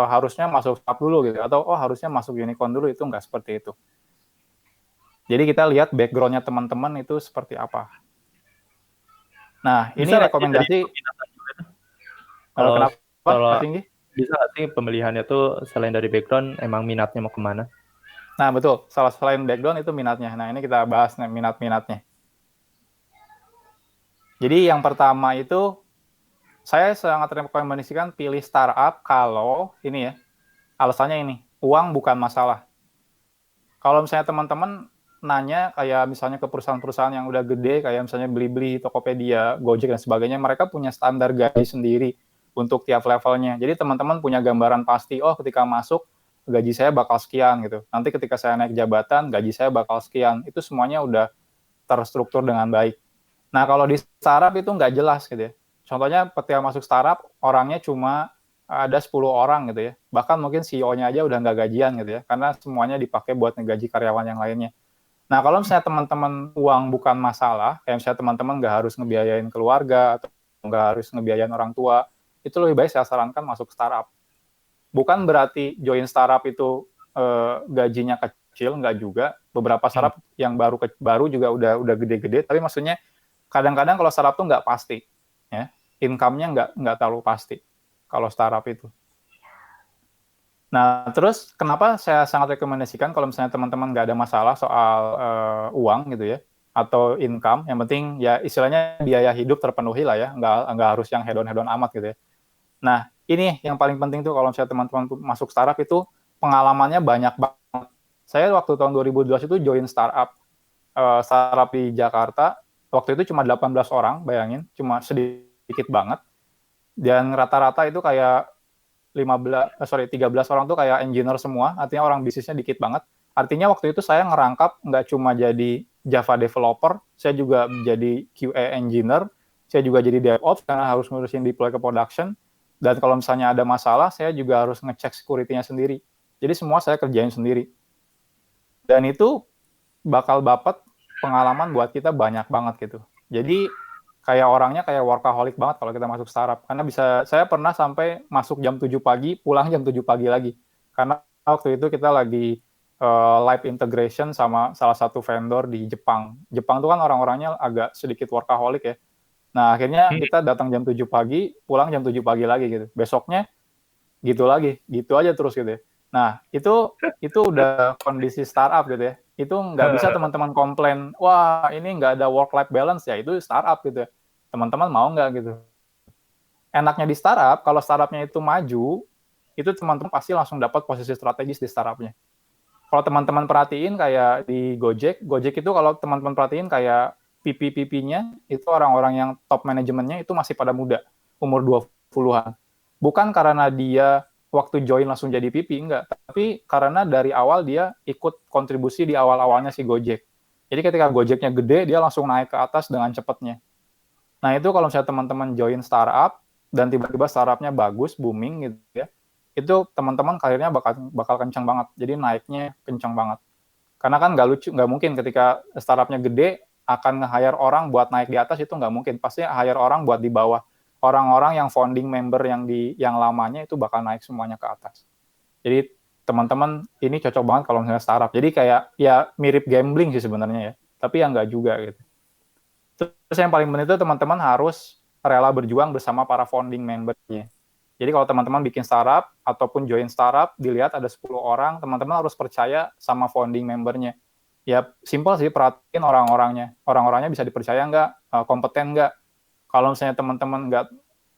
harusnya masuk startup dulu gitu, atau harusnya masuk unicorn dulu, itu nggak seperti itu. Jadi kita lihat background-nya teman-teman itu seperti apa. Nah, ini rekomendasi. Kalau Kenapa, Tinggi? Bisa nggak sih pemilihannya tuh selain dari background, emang minatnya mau kemana? Nah, betul. Selain background itu minatnya. Nah, ini kita bahas minat-minatnya. Jadi yang pertama itu, saya sangat rekomendasikan pilih startup kalau ini ya, alasannya ini, uang bukan masalah. Kalau misalnya teman-teman nanya kayak misalnya ke perusahaan-perusahaan yang udah gede, kayak misalnya Blibli, Tokopedia, Gojek, dan sebagainya, mereka punya standar gaji sendiri untuk tiap levelnya. Jadi teman-teman punya gambaran pasti, ketika masuk, gaji saya bakal sekian gitu. Nanti ketika saya naik jabatan, gaji saya bakal sekian. Itu semuanya udah terstruktur dengan baik. Nah, kalau di startup itu nggak jelas gitu ya. Contohnya ketika masuk startup, orangnya cuma ada 10 orang gitu ya. Bahkan mungkin CEO-nya aja udah nggak gajian gitu ya, karena semuanya dipakai buat ngegaji karyawan yang lainnya. Nah, kalau misalnya teman-teman uang bukan masalah, kayak misalnya teman-teman nggak harus ngebiayain keluarga, atau nggak harus ngebiayain orang tua, itu lebih baik saya sarankan masuk startup. Bukan berarti join startup itu gajinya kecil kecil, nggak juga. Beberapa startup yang baru juga udah gede-gede, tapi maksudnya kadang-kadang kalau startup tuh nggak pasti, ya. Income-nya nggak terlalu pasti kalau startup itu. Nah, terus kenapa saya sangat rekomendasikan kalau misalnya teman-teman nggak ada masalah soal uang gitu ya, atau income, yang penting ya istilahnya biaya hidup terpenuhi lah ya, nggak harus yang hedon-hedon amat gitu ya. Nah, ini yang paling penting tuh kalau misalnya teman-teman masuk startup itu pengalamannya banyak banget. Saya waktu tahun 2012 itu join startup di Jakarta, waktu itu cuma 18 orang, bayangin, cuma sedikit banget. Dan rata-rata itu kayak 13 orang tuh kayak engineer semua, artinya orang bisnisnya dikit banget. Artinya waktu itu saya ngerangkap nggak cuma jadi Java developer, saya juga menjadi QA engineer, saya juga jadi DevOps karena harus ngurusin deploy ke production, dan kalau misalnya ada masalah, saya juga harus ngecek security-nya sendiri. Jadi semua saya kerjain sendiri. Dan itu bakal dapat pengalaman buat kita banyak banget gitu. Jadi kayak orangnya kayak workaholic banget kalau kita masuk startup. Karena saya pernah sampai masuk jam 7 pagi, pulang jam 7 pagi lagi. Karena waktu itu kita lagi live integration sama salah satu vendor di Jepang. Jepang tuh kan orang-orangnya agak sedikit workaholic ya. Nah, akhirnya kita datang jam 7 pagi, pulang jam 7 pagi lagi gitu. Besoknya gitu lagi, gitu aja terus gitu ya. Nah, itu udah kondisi startup gitu ya. Itu nggak bisa teman-teman komplain, wah ini nggak ada work-life balance ya, itu startup gitu ya. Teman-teman mau nggak gitu. Enaknya di startup, kalau startupnya itu maju, itu teman-teman pasti langsung dapat posisi strategis di startupnya. Kalau teman-teman perhatiin kayak di Gojek itu kalau teman-teman perhatiin kayak PP-PP-nya, itu orang-orang yang top manajemennya itu masih pada muda, umur 20-an. Bukan karena dia waktu join langsung jadi PP, enggak. Tapi karena dari awal dia ikut kontribusi di awal-awalnya si Gojek. Jadi ketika Gojeknya gede, dia langsung naik ke atas dengan cepatnya. Nah itu kalau misalnya teman-teman join startup, dan tiba-tiba startupnya bagus, booming gitu ya, itu teman-teman karirnya bakal kencang banget. Jadi naiknya kencang banget. Karena kan nggak mungkin ketika startupnya gede, akan nge-hire orang buat naik di atas, itu nggak mungkin. Pasti hire orang buat di bawah. Orang-orang yang founding member yang lamanya itu bakal naik semuanya ke atas. Jadi teman-teman ini cocok banget kalau misalnya startup. Jadi kayak ya mirip gambling sih sebenarnya ya. Tapi ya nggak juga gitu. Terus yang paling penting itu teman-teman harus rela berjuang bersama para founding membernya. Jadi kalau teman-teman bikin startup ataupun join startup, dilihat ada 10 orang, teman-teman harus percaya sama founding membernya. Ya simpel sih, perhatiin orang-orangnya. Orang-orangnya bisa dipercaya nggak, kompeten nggak. Kalau misalnya teman-teman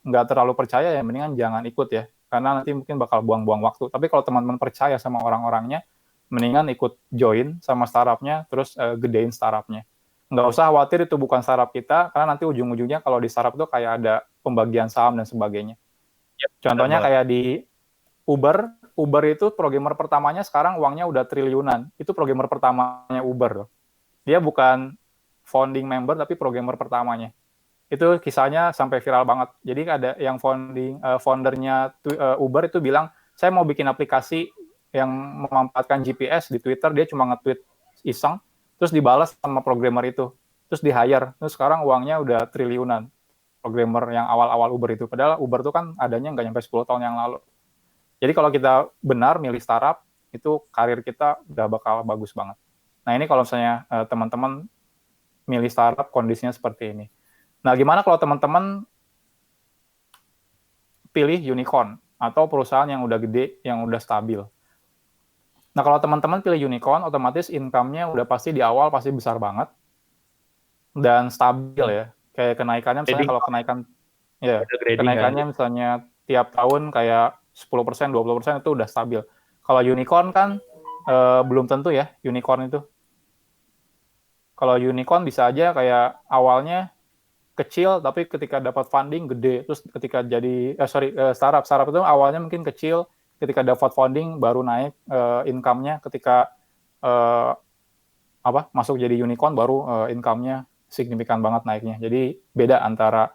nggak terlalu percaya, ya mendingan jangan ikut ya. Karena nanti mungkin bakal buang-buang waktu. Tapi kalau teman-teman percaya sama orang-orangnya, mendingan ikut join sama startupnya, terus gedein startupnya. Nggak usah khawatir itu bukan startup kita, karena nanti ujung-ujungnya kalau di startup itu kayak ada pembagian saham dan sebagainya. Contohnya kayak di Uber itu programmer pertamanya sekarang uangnya udah triliunan. Itu programmer pertamanya Uber loh. Dia bukan founding member tapi programmer pertamanya. Itu kisahnya sampai viral banget. Jadi ada yang foundernya Uber itu bilang, saya mau bikin aplikasi yang memanfaatkan GPS di Twitter, dia cuma nge-tweet iseng, terus dibalas sama programmer itu, terus di-hire, terus sekarang uangnya udah triliunan, programmer yang awal-awal Uber itu, padahal Uber itu kan adanya nggak nyampe 10 tahun yang lalu. Jadi kalau kita benar milih startup, itu karir kita udah bakal bagus banget. Nah ini kalau misalnya teman-teman milih startup, kondisinya seperti ini. Nah gimana kalau teman-teman pilih unicorn, atau perusahaan yang udah gede, yang udah stabil. Nah, kalau teman-teman pilih unicorn, otomatis income-nya udah pasti di awal pasti besar banget dan stabil ya. Kayak kenaikannya misalnya kalau kenaikannya misalnya tiap tahun kayak 10%, 20% itu udah stabil. Kalau unicorn kan belum tentu ya unicorn itu. Kalau unicorn bisa aja kayak awalnya kecil tapi ketika dapat funding gede, terus ketika jadi startup itu awalnya mungkin kecil, ketika dapat funding baru naik income-nya, ketika masuk jadi unicorn baru income-nya signifikan banget naiknya. Jadi beda antara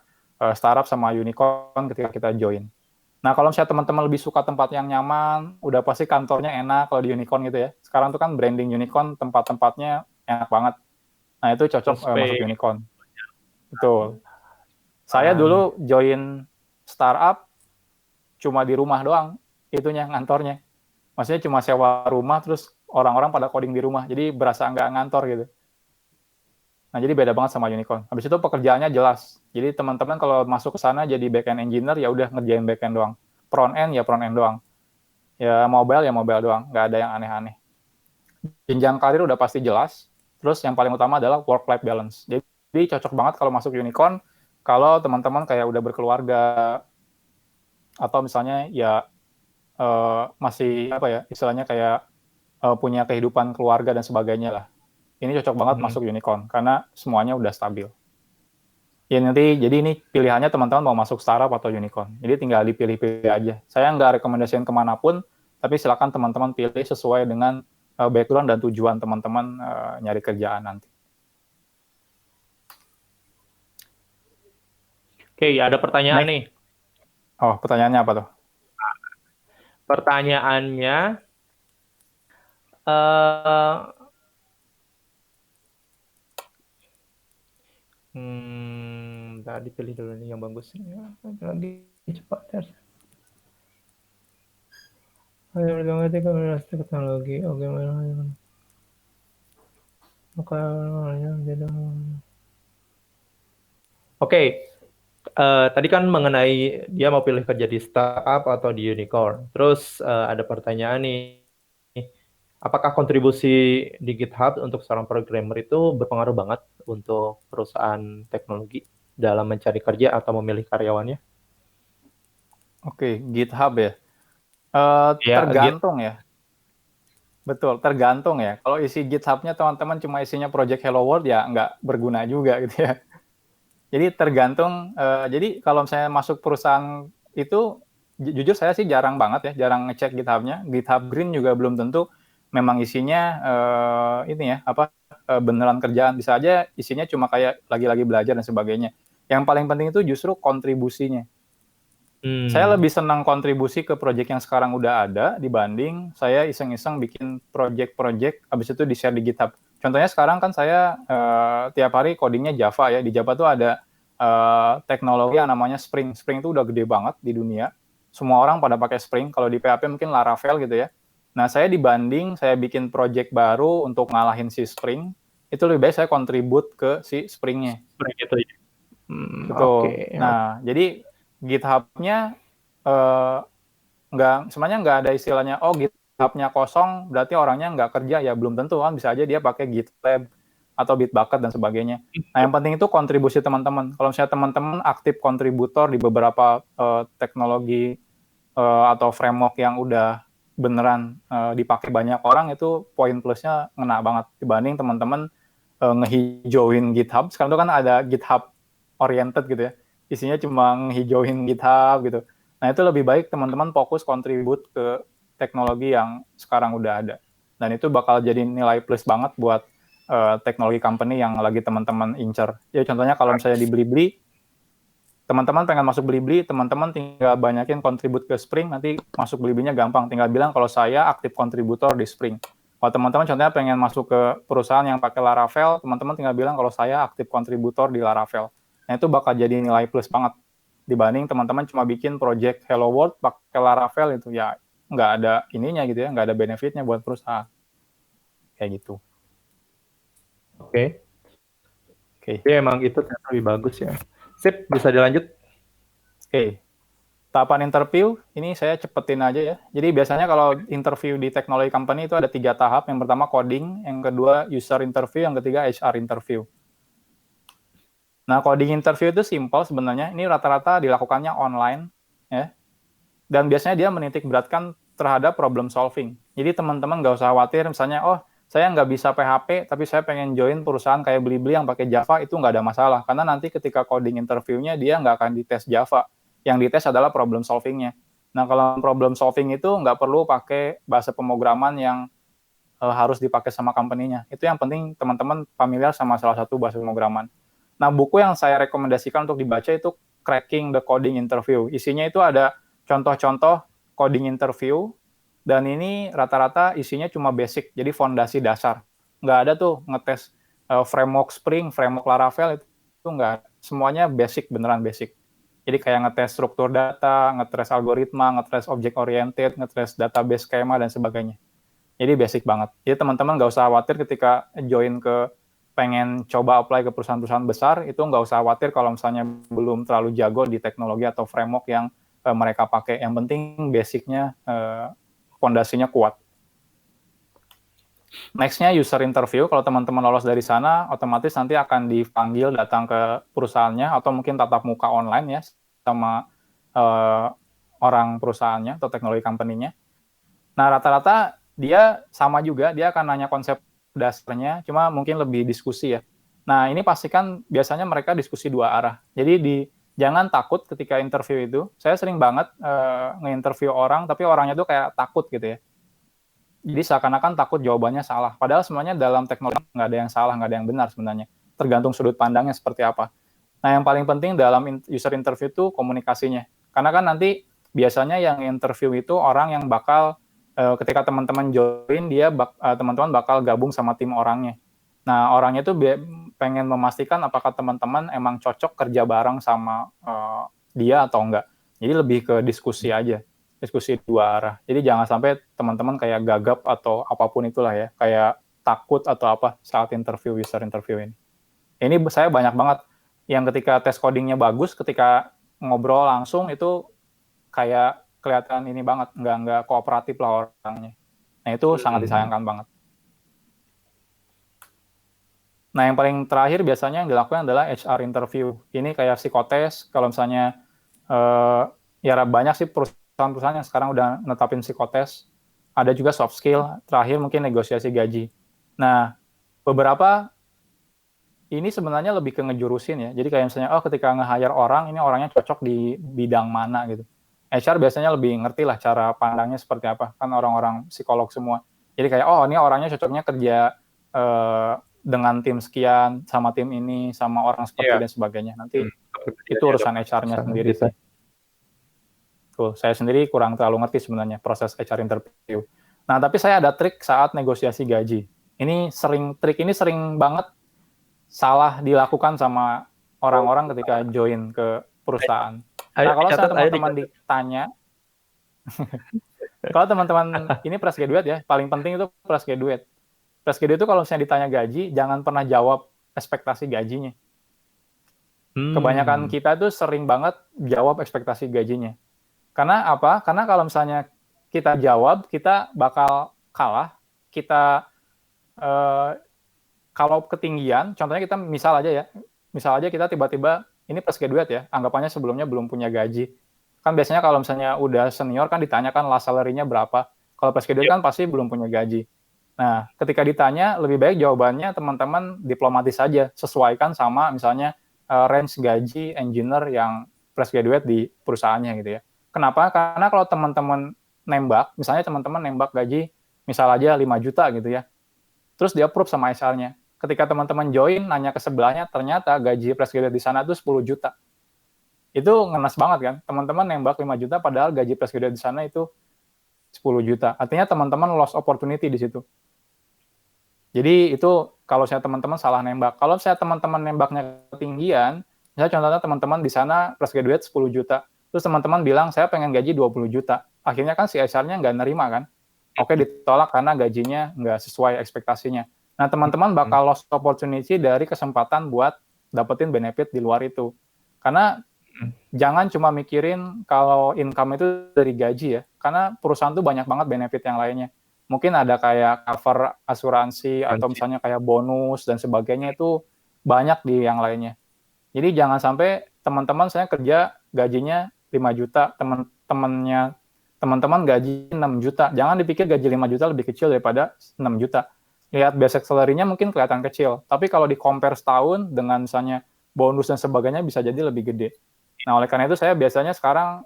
startup sama unicorn ketika kita join. Nah kalau misalnya teman-teman lebih suka tempat yang nyaman, udah pasti kantornya enak kalau di unicorn gitu ya. Sekarang tuh kan branding unicorn tempat-tempatnya enak banget. Nah itu cocok masuk unicorn. Betul. Saya dulu join startup cuma di rumah doang, itunya ngantornya. Maksudnya cuma sewa rumah terus orang-orang pada coding di rumah, jadi berasa nggak ngantor gitu. Nah, jadi beda banget sama Unicorn. Habis itu pekerjaannya jelas. Jadi teman-teman kalau masuk ke sana jadi back-end engineer, ya udah ngerjain back-end doang. Front-end ya front-end doang. Ya mobile doang. Nggak ada yang aneh-aneh. Jenjang karir udah pasti jelas. Terus yang paling utama adalah work-life balance. Jadi cocok banget kalau masuk Unicorn, kalau teman-teman kayak udah berkeluarga, atau misalnya ya masih apa ya, istilahnya kayak punya kehidupan keluarga dan sebagainya lah. Ini cocok banget masuk Unicorn, karena semuanya udah stabil. Ya nanti, jadi ini pilihannya teman-teman mau masuk startup atau Unicorn. Jadi tinggal dipilih-pilih aja. Saya nggak rekomendasiin kemanapun, tapi silakan teman-teman pilih sesuai dengan background dan tujuan teman-teman nyari kerjaan nanti. Oke, ada pertanyaan nih. Oh, pertanyaannya apa tuh? Pertanyaannya, tadi pilih dulu nih yang bagus. Lagi cepat ya. Ayo mengerti komunikasi teknologi. Oke, Oke, tadi kan mengenai dia mau pilih kerja di startup atau di unicorn. Terus ada pertanyaan nih, apakah kontribusi di GitHub untuk seorang programmer itu berpengaruh banget untuk perusahaan teknologi dalam mencari kerja atau memilih karyawannya? Oke, GitHub ya. Ya, Tergantung ya. Betul, tergantung ya. Kalau isi GitHub-nya teman-teman cuma isinya project Hello World, ya nggak berguna juga gitu ya. Jadi tergantung, jadi kalau misalnya masuk perusahaan itu, jujur saya sih jarang banget ya, jarang ngecek GitHub-nya. GitHub Green juga belum tentu memang isinya ini ya, beneran kerjaan. Bisa aja isinya cuma kayak lagi-lagi belajar dan sebagainya. Yang paling penting itu justru kontribusinya. Saya lebih senang kontribusi ke project yang sekarang udah ada dibanding saya iseng-iseng bikin project-project habis itu di-share di GitHub. Contohnya sekarang kan saya tiap hari codingnya Java ya. Di Java tuh ada teknologi yang namanya Spring. Spring itu udah gede banget di dunia. Semua orang pada pakai Spring. Kalau di PHP mungkin Laravel gitu ya. Nah, saya dibanding saya bikin project baru untuk ngalahin si Spring, itu lebih baik saya kontribut ke si Spring-nya. Spring itu ya. Betul. Okay. Nah, jadi GitHub-nya sebenarnya nggak ada istilahnya, oh GitHub-nya kosong, berarti orangnya nggak kerja, ya belum tentu kan, bisa aja dia pakai GitLab atau Bitbucket dan sebagainya. Nah, yang penting itu kontribusi teman-teman. Kalau misalnya teman-teman aktif kontributor di beberapa teknologi atau framework yang udah beneran dipakai banyak orang, itu poin plusnya ngena banget dibanding teman-teman ngehijauin GitHub. Sekarang itu kan ada GitHub oriented gitu ya, isinya cuma ngehijauin GitHub gitu. Nah, itu lebih baik teman-teman fokus kontribut ke teknologi yang sekarang udah ada. Dan itu bakal jadi nilai plus banget buat teknologi company yang lagi teman-teman incer. Ya contohnya kalau misalnya di Blibli, teman-teman pengen masuk Blibli, teman-teman tinggal banyakin kontribut ke Spring, nanti masuk Bliblinya gampang. Tinggal bilang kalau saya aktif kontributor di Spring. Kalau teman-teman contohnya pengen masuk ke perusahaan yang pakai Laravel, teman-teman tinggal bilang kalau saya aktif kontributor di Laravel. Nah, itu bakal jadi nilai plus banget dibanding teman-teman cuma bikin project Hello World pakai Laravel, itu ya nggak ada ininya gitu ya, nggak ada benefitnya buat perusahaan. Kayak gitu. Oke. Ya, emang itu lebih bagus ya. Sip, bisa dilanjut. Oke. Tahapan interview, ini saya cepetin aja ya. Jadi biasanya kalau interview di teknologi company itu ada 3 tahap. Yang pertama coding, yang kedua user interview, yang ketiga HR interview. Nah, coding interview itu simple sebenarnya. Ini rata-rata dilakukannya online, ya. Dan biasanya dia menitik beratkan terhadap problem solving. Jadi teman-teman nggak usah khawatir, misalnya, oh saya nggak bisa PHP, tapi saya pengen join perusahaan kayak Blibli yang pakai Java, itu nggak ada masalah. Karena nanti ketika coding interview-nya, dia nggak akan dites Java. Yang dites adalah problem solving-nya. Nah, kalau problem solving itu nggak perlu pakai bahasa pemrograman yang harus dipakai sama company-nya. Itu yang penting teman-teman familiar sama salah satu bahasa pemrograman. Nah, buku yang saya rekomendasikan untuk dibaca itu Cracking the Coding Interview. Isinya itu ada contoh-contoh coding interview, dan ini rata-rata isinya cuma basic, jadi fondasi dasar. Nggak ada tuh ngetes framework Spring, framework Laravel, itu nggak. Semuanya basic, beneran basic. Jadi kayak ngetes struktur data, ngetes algoritma, ngetes object oriented, ngetes database schema, dan sebagainya. Jadi basic banget. Jadi teman-teman nggak usah khawatir ketika join pengen coba apply ke perusahaan-perusahaan besar, itu nggak usah khawatir kalau misalnya belum terlalu jago di teknologi atau framework yang mereka pakai. Yang penting basicnya, fondasinya kuat. Next-nya user interview. Kalau teman-teman lolos dari sana, otomatis nanti akan dipanggil datang ke perusahaannya atau mungkin tatap muka online ya sama orang perusahaannya atau teknologi company-nya. Nah, rata-rata dia sama juga, dia akan nanya konsep dasarnya, cuma mungkin lebih diskusi ya. Nah, ini pastikan biasanya mereka diskusi dua arah. Jadi jangan takut ketika interview itu. Saya sering banget nge-interview orang, tapi orangnya tuh kayak takut gitu ya. Jadi seakan-akan takut jawabannya salah. Padahal semuanya dalam teknologi nggak ada yang salah, nggak ada yang benar sebenarnya. Tergantung sudut pandangnya seperti apa. Nah, yang paling penting dalam user interview itu komunikasinya. Karena kan nanti biasanya yang interview itu orang yang bakal ketika teman-teman join, teman-teman bakal gabung sama tim orangnya. Nah, orangnya tuh pengen memastikan apakah teman-teman emang cocok kerja bareng sama dia atau enggak. Jadi lebih ke diskusi aja, diskusi dua arah. Jadi jangan sampai teman-teman kayak gagap atau apapun itulah ya, kayak takut atau apa saat user interview ini. Ini saya banyak banget yang ketika tes codingnya bagus, ketika ngobrol langsung itu kayak kelihatan ini banget, nggak kooperatif lah orangnya. Nah, itu sangat disayangkan banget. Nah, yang paling terakhir biasanya yang dilakukan adalah HR interview. Ini kayak psikotes, kalau misalnya, ya banyak sih perusahaan-perusahaan yang sekarang udah netapin psikotes. Ada juga soft skill, terakhir mungkin negosiasi gaji. Nah, beberapa ini sebenarnya lebih ke ngejurusin ya. Jadi kayak misalnya, ketika nge-hire orang, ini orangnya cocok di bidang mana gitu. HR biasanya lebih ngerti lah cara pandangnya seperti apa. Kan orang-orang psikolog semua. Jadi kayak, ini orangnya cocoknya kerja dengan tim sekian, sama tim ini, sama orang seperti dan sebagainya. Nanti itu urusan HR-nya sendiri sih. Tuh, saya sendiri kurang terlalu ngerti sebenarnya proses HR interview. Nah, tapi saya ada trik saat negosiasi gaji. Trik ini sering banget salah dilakukan sama orang-orang ketika join ke perusahaan. Nah, kalau teman-teman ditanya, kalau teman-teman ini fresh graduate ya, paling penting itu fresh graduate. Fresh graduate itu kalau misalnya ditanya gaji, jangan pernah jawab ekspektasi gajinya. Kebanyakan kita tuh sering banget jawab ekspektasi gajinya. Karena apa? Karena kalau misalnya kita jawab, kita bakal kalah. Kita kalau ketinggian, contohnya kita misal aja kita tiba-tiba ini fresh graduate ya, anggapannya sebelumnya belum punya gaji. Kan biasanya kalau misalnya udah senior kan ditanyakan last salary-nya berapa. Kalau fresh graduate kan pasti belum punya gaji. Nah, ketika ditanya, lebih baik jawabannya teman-teman diplomatis saja, sesuaikan sama misalnya range gaji engineer yang fresh graduate di perusahaannya gitu ya. Kenapa? Karena kalau teman-teman misalnya teman-teman nembak gaji misal aja 5 juta gitu ya, terus dia approve sama HR-nya. Ketika teman-teman join, nanya ke sebelahnya, ternyata gaji fresh graduate di sana itu 10 juta. Itu ngenes banget kan? Teman-teman nembak 5 juta, padahal gaji fresh graduate di sana itu 10 juta. Artinya teman-teman lost opportunity di situ. Jadi itu kalau saya teman-teman salah nembak. Kalau saya teman-teman nembaknya ketinggian, misalnya contohnya teman-teman di sana fresh graduate 10 juta. Terus teman-teman bilang, saya pengen gaji 20 juta. Akhirnya kan si HR-nya nggak nerima kan? Oke, ditolak karena gajinya nggak sesuai ekspektasinya. Nah, teman-teman bakal lost opportunity dari kesempatan buat dapetin benefit di luar itu. Karena jangan cuma mikirin kalau income itu dari gaji ya. Karena perusahaan tuh banyak banget benefit yang lainnya. Mungkin ada kayak cover asuransi atau misalnya kayak bonus dan sebagainya itu banyak di yang lainnya. Jadi jangan sampai teman-teman saya kerja gajinya 5 juta, teman-teman gaji 6 juta. Jangan dipikir gaji 5 juta lebih kecil daripada 6 juta. Lihat basic salary-nya mungkin kelihatan kecil, tapi kalau di-compare setahun dengan misalnya bonus dan sebagainya bisa jadi lebih gede. Nah, oleh karena itu saya biasanya sekarang,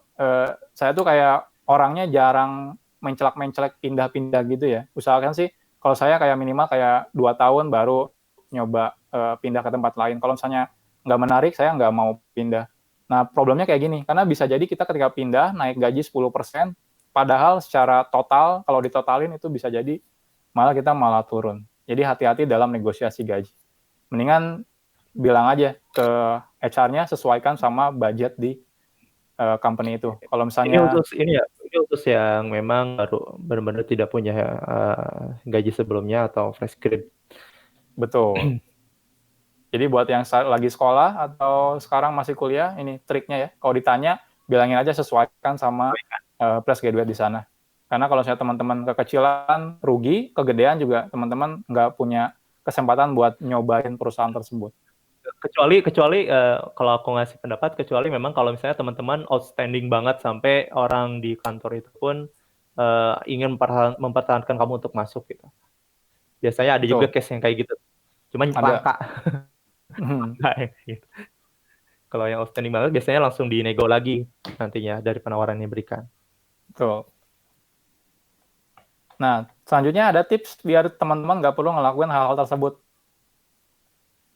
saya tuh kayak orangnya jarang mencelak-mencelek pindah-pindah gitu ya. Usahakan sih, kalau saya kayak minimal kayak 2 tahun baru nyoba pindah ke tempat lain. Kalau misalnya nggak menarik, saya nggak mau pindah. Nah, problemnya kayak gini, karena bisa jadi kita ketika pindah naik gaji 10%, padahal secara total, kalau ditotalin itu bisa jadi kita malah turun. Jadi hati-hati dalam negosiasi gaji. Mendingan bilang aja ke HR-nya sesuaikan sama budget di company itu. Kalau Ini misalnya khusus ini ya, ini khusus yang memang baru benar-benar tidak punya gaji sebelumnya atau fresh grade. betul. Jadi buat yang lagi sekolah atau sekarang masih kuliah, ini triknya ya. Kalau ditanya, bilangin aja sesuaikan sama fresh graduate di sana. Karena kalau saya teman-teman kekecilan, rugi, kegedean juga teman-teman nggak punya kesempatan buat nyobain perusahaan tersebut. Kecuali kalau aku ngasih pendapat, kecuali memang kalau misalnya teman-teman outstanding banget sampai orang di kantor itu pun ingin mempertahankan kamu untuk masuk gitu. Biasanya ada juga Betul, case yang kayak gitu. Cuman ada. langka. Gitu. Kalau yang outstanding banget biasanya langsung dinego lagi nantinya dari penawaran yang diberikan. Betul. Nah, selanjutnya ada tips biar teman-teman nggak perlu ngelakuin hal-hal tersebut.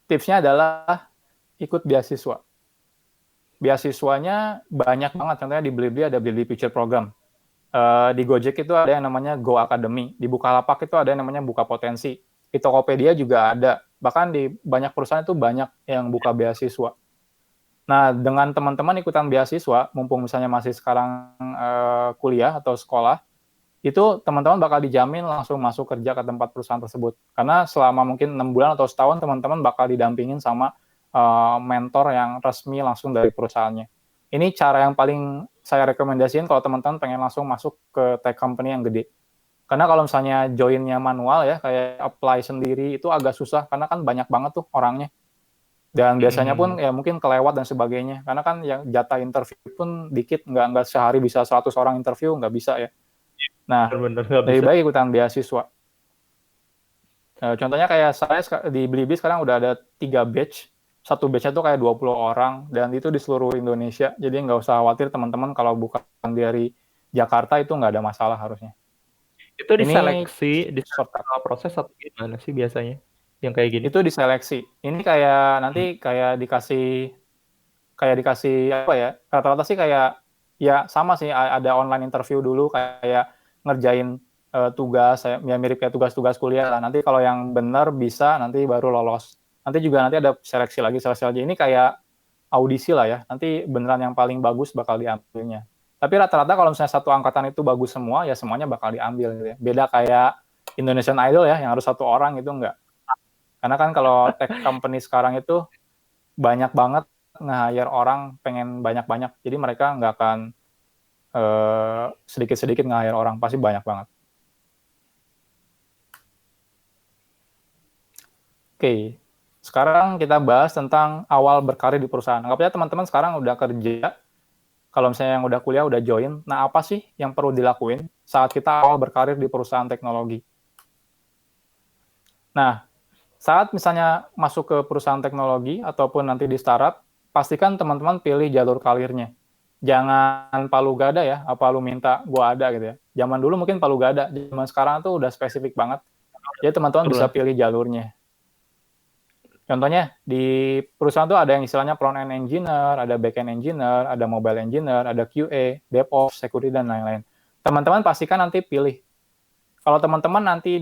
Tipsnya adalah ikut beasiswa. Beasiswanya banyak banget, contohnya di Blibli ada Blibli Future Program. Di Gojek itu ada yang namanya Go Academy. Di Bukalapak itu ada yang namanya Buka Potensi. Di Tokopedia juga ada. Bahkan di banyak perusahaan itu banyak yang buka beasiswa. Nah, dengan teman-teman ikutan beasiswa, mumpung misalnya masih sekarang kuliah atau sekolah, itu teman-teman bakal dijamin langsung masuk kerja ke tempat perusahaan tersebut. Karena selama mungkin 6 bulan atau setahun, teman-teman bakal didampingin sama mentor yang resmi langsung dari perusahaannya. Ini cara yang paling saya rekomendasiin kalau teman-teman pengen langsung masuk ke tech company yang gede. Karena kalau misalnya join-nya manual ya, kayak apply sendiri, itu agak susah, karena kan banyak banget tuh orangnya. Dan biasanya pun ya mungkin kelewat dan sebagainya. Karena kan yang jatah interview pun dikit, nggak sehari bisa 100 orang interview, nggak bisa ya. Nah, Benar-benar nggak lebih bisa. baik ikutan beasiswa. Contohnya kayak saya di Blibli sekarang udah ada 3 batch. Satu batch-nya tuh kayak 20 orang, dan itu di seluruh Indonesia. Jadi nggak usah khawatir teman-teman kalau bukan dari Jakarta itu nggak ada masalah harusnya. Itu Ini diseleksi di shortcut. proses atau gimana sih biasanya yang kayak gini? Itu diseleksi. Ini kayak nanti kayak dikasih apa ya? Rata-rata sih kayak ya sama sih, ada online interview dulu kayak ngerjain tugas ya mirip kayak tugas-tugas kuliah lah. Nanti kalau yang benar bisa nanti baru lolos. Nanti juga nanti ada seleksi lagi. Ini kayak audisi lah ya. Nanti beneran yang paling bagus bakal diambilnya. Tapi rata-rata kalau misalnya satu angkatan itu bagus semua, ya semuanya bakal diambil gitu ya. Beda kayak Indonesian Idol ya, yang harus satu orang itu enggak. Karena kan kalau tech company sekarang itu banyak banget nge-hire orang pengen banyak-banyak. Jadi mereka nggak akan sedikit-sedikit nge-hire orang, pasti banyak banget. Oke, sekarang kita bahas tentang awal berkarir di perusahaan. Anggapnya teman-teman sekarang udah kerja, kalau misalnya yang udah kuliah, udah join, nah apa sih yang perlu dilakuin saat kita awal berkarir di perusahaan teknologi? Nah, saat misalnya masuk ke perusahaan teknologi ataupun nanti di startup, pastikan teman-teman pilih jalur karirnya. Jangan palu gada ya, apa lu minta gua ada gitu ya. Zaman dulu mungkin palu gada, zaman sekarang tuh udah spesifik banget. Jadi teman-teman bisa pilih jalurnya. Contohnya di perusahaan tuh ada yang istilahnya front-end engineer, ada back-end engineer, ada mobile engineer, ada QA, DevOps, security, dan lain-lain. Teman-teman pastikan nanti pilih. Kalau teman-teman nanti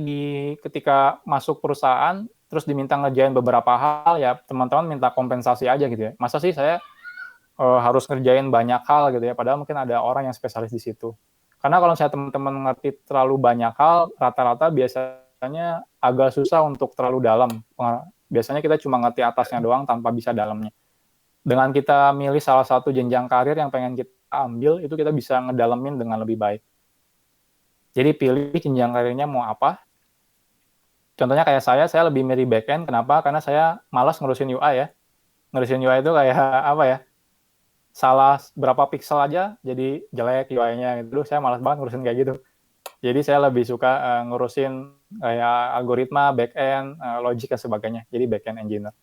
ketika masuk perusahaan, terus diminta ngerjain beberapa hal, ya teman-teman minta kompensasi aja gitu ya. Masa sih saya harus ngerjain banyak hal gitu ya, padahal mungkin ada orang yang spesialis di situ. Karena kalau misalnya teman-teman ngerti terlalu banyak hal, rata-rata biasanya agak susah untuk terlalu dalam. Biasanya kita cuma ngerti atasnya doang tanpa bisa dalamnya. Dengan kita milih salah satu jenjang karir yang pengen kita ambil, itu kita bisa ngedalamin dengan lebih baik. Jadi pilih jenjang karirnya mau apa. Contohnya kayak saya lebih milih back-end. Kenapa? Karena saya malas ngurusin UI ya. Ngurusin UI itu kayak apa ya? Salah berapa pixel aja jadi jelek UI-nya gitu. Saya malas banget ngurusin kayak gitu. Jadi saya lebih suka ngurusin kayak algoritma, back-end, logic dan sebagainya. Jadi back-end engineer.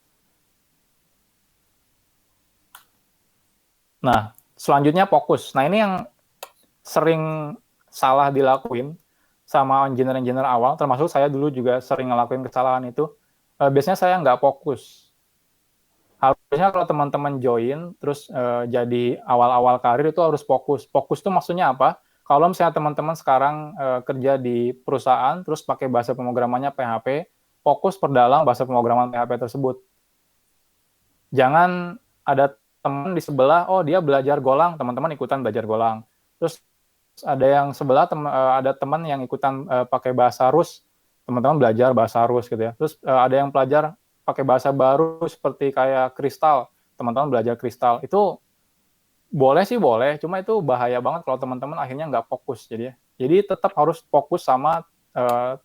Nah, selanjutnya fokus. Nah, ini yang sering salah dilakuin sama engineer-engineer awal, termasuk saya dulu juga sering ngelakuin kesalahan itu. Biasanya saya nggak fokus. Harusnya kalau teman-teman join, terus jadi awal-awal karir itu harus fokus. Fokus itu maksudnya apa? Kalau misalnya teman-teman sekarang kerja di perusahaan, terus pakai bahasa pemrogramannya PHP, fokus perdalam bahasa pemrograman PHP tersebut. Jangan ada teman di sebelah, oh dia belajar Golang, teman-teman ikutan belajar Golang. Terus ada yang sebelah ada teman yang ikutan pakai bahasa Rus, teman-teman belajar bahasa Rus gitu ya. Terus ada yang pelajar pakai bahasa baru seperti kayak Kristal, teman-teman belajar Kristal. Itu boleh sih boleh, cuma itu bahaya banget kalau teman-teman akhirnya nggak fokus jadi tetap harus fokus sama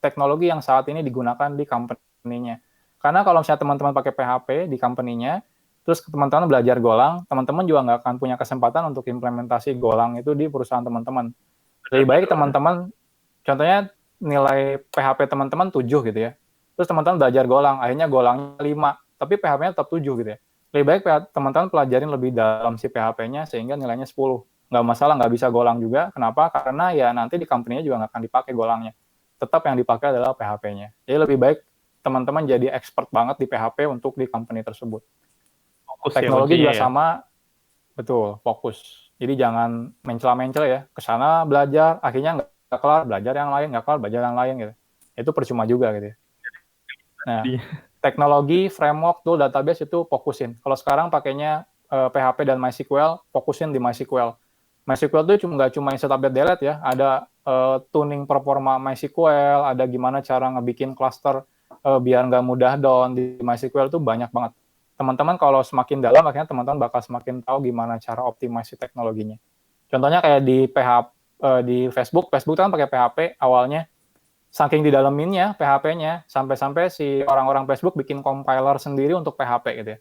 teknologi yang saat ini digunakan di company-nya. Karena kalau misalnya teman-teman pakai PHP di company-nya, terus teman-teman belajar Golang, teman-teman juga nggak akan punya kesempatan untuk implementasi Golang itu di perusahaan teman-teman. Lebih baik teman-teman, contohnya nilai PHP teman-teman 7 gitu ya, terus teman-teman belajar Golang, akhirnya Golangnya 5, tapi PHP-nya tetap 7 gitu ya. Lebih baik teman-teman pelajarin lebih dalam si PHP-nya sehingga nilainya 10. Nggak masalah, nggak bisa Golang juga. Kenapa? Karena ya nanti di company-nya juga nggak akan dipakai Golangnya. Tetap yang dipakai adalah PHP-nya. Jadi lebih baik teman-teman jadi expert banget di PHP untuk di company tersebut. Fokus Teknologi juga ya. sama, betul, fokus. Jadi jangan mencela-mencela ya, ke sana belajar, akhirnya nggak kelar, belajar yang lain, nggak kelar, belajar yang lain gitu. Itu percuma juga gitu ya. Nah, teknologi, framework, tool, database itu fokusin. Kalau sekarang pakainya PHP dan MySQL, fokusin di MySQL. MySQL itu nggak cuma insert update delete ya, ada tuning performa MySQL, ada gimana cara ngebikin cluster biar nggak mudah down di MySQL itu banyak banget. Teman-teman kalau semakin dalam, akhirnya teman-teman bakal semakin tahu gimana cara optimasi teknologinya. Contohnya kayak di di Facebook kan pakai PHP awalnya, saking didaleminnya PHP-nya, sampai-sampai si orang-orang Facebook bikin compiler sendiri untuk PHP gitu ya.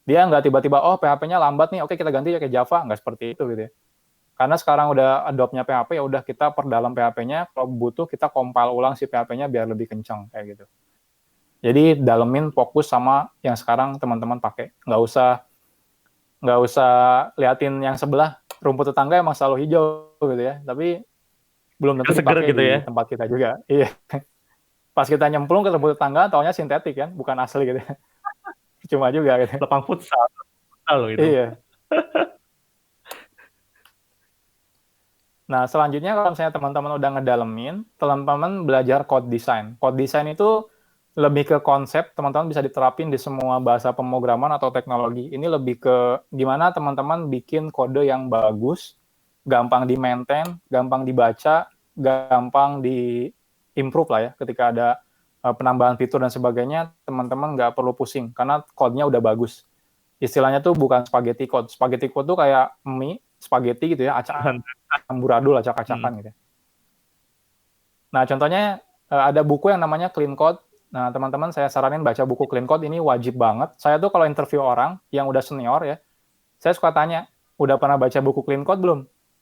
Dia nggak tiba-tiba, oh PHP-nya lambat nih, oke kita ganti pakai Java, nggak seperti itu gitu ya. Karena sekarang udah adopt-nya PHP, ya udah kita perdalam PHP-nya, kalau butuh kita compile ulang si PHP-nya biar lebih kencang, kayak gitu. Jadi dalemin fokus sama yang sekarang teman-teman pakai. Nggak usah liatin yang sebelah, rumput tetangga emang selalu hijau gitu ya, tapi belum tentu dipakai gitu ya, di tempat kita juga. Iya. Pas kita nyemplung ke rumput tetangga, taunya sintetik kan, bukan asli gitu. Cuma juga gitu. Lapang futsal gitu. Iya. Nah, selanjutnya kalau misalnya teman-teman udah ngedalemin, teman-teman belajar code design. Code design itu lebih ke konsep, teman-teman bisa diterapin di semua bahasa pemrograman atau teknologi. Ini lebih ke gimana teman-teman bikin kode yang bagus, gampang di-maintain, gampang dibaca, gampang di-improve lah ya. Ketika ada penambahan fitur dan sebagainya, teman-teman nggak perlu pusing, karena code-nya udah bagus. Istilahnya tuh bukan spaghetti code. Spaghetti code tuh kayak mie, spaghetti gitu ya, amburadul, acak-acakan gitu. Nah, contohnya ada buku yang namanya Clean Code. Nah, teman-teman saya saranin baca buku Clean Code, ini wajib banget. Saya tuh kalau interview orang yang udah senior ya, saya suka tanya, udah pernah baca buku Clean Code belum?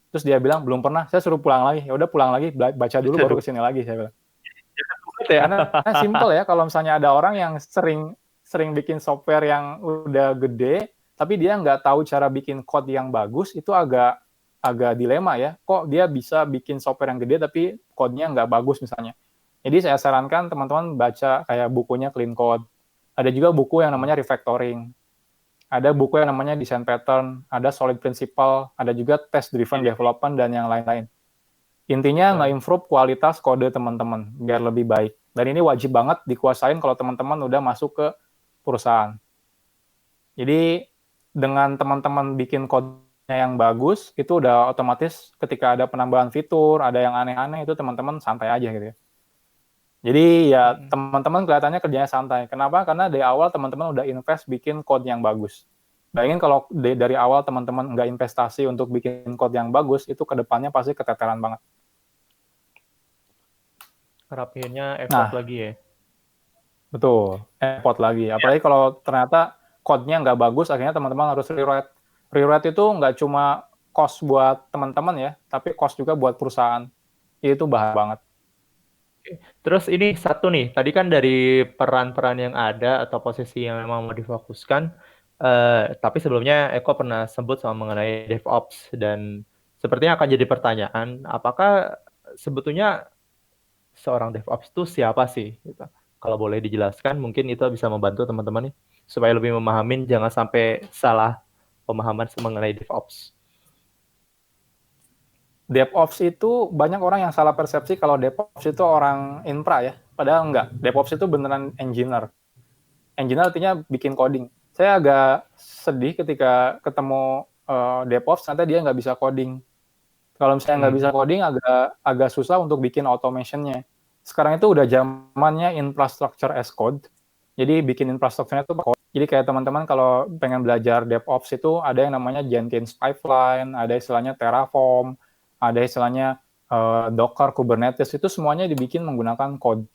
Terus dia bilang, belum pernah. Saya suruh pulang lagi. Ya udah pulang lagi, baca dulu baru kesini lagi, saya bilang. Karena simple ya, kalau misalnya ada orang yang sering bikin software yang udah gede, tapi dia nggak tahu cara bikin code yang bagus, itu agak dilema ya. Kok dia bisa bikin software yang gede tapi code-nya nggak bagus misalnya. Jadi saya sarankan teman-teman baca kayak bukunya Clean Code. Ada juga buku yang namanya Refactoring. Ada buku yang namanya Design Pattern, ada Solid Principle, ada juga Test Driven Development, dan yang lain-lain. Intinya nge-improve kualitas kode teman-teman biar lebih baik. Dan ini wajib banget dikuasain kalau teman-teman udah masuk ke perusahaan. Jadi dengan teman-teman bikin kode-nya yang bagus, itu udah otomatis ketika ada penambahan fitur, ada yang aneh-aneh, itu teman-teman santai aja gitu ya. Jadi ya teman-teman kelihatannya kerjanya santai. Kenapa? Karena dari awal teman-teman udah invest bikin code yang bagus. Bayangin kalau dari awal teman-teman nggak investasi untuk bikin code yang bagus, itu ke depannya pasti keteteran banget. Rapiinnya effort lagi ya. Betul, effort lagi. Apalagi kalau ternyata code-nya nggak bagus, akhirnya teman-teman harus rewrite. Rewrite itu nggak cuma cost buat teman-teman ya, tapi cost juga buat perusahaan. Itu bahaya banget. Terus ini satu nih, tadi kan dari peran-peran yang ada atau posisi yang memang mau difokuskan, tapi sebelumnya Eko pernah sebut sama mengenai DevOps, dan sepertinya akan jadi pertanyaan, apakah sebetulnya seorang DevOps itu siapa sih? Gitu. Kalau boleh dijelaskan, mungkin itu bisa membantu teman-teman nih, supaya lebih memahamin, jangan sampai salah pemahaman mengenai DevOps. DevOps itu banyak orang yang salah persepsi kalau DevOps itu orang infra ya. Padahal enggak. DevOps itu beneran engineer. Engineer artinya bikin coding. saya agak sedih ketika ketemu DevOps, ternyata dia nggak bisa coding. Kalau misalnya nggak bisa coding, agak susah untuk bikin automation-nya. Sekarang itu udah zamannya infrastructure as code. Jadi bikin infrastrukturnya itu code. Jadi kayak teman-teman kalau pengen belajar DevOps itu ada yang namanya Jenkins Pipeline, ada istilahnya Terraform, ada istilahnya Docker, Kubernetes, itu semuanya dibikin menggunakan code.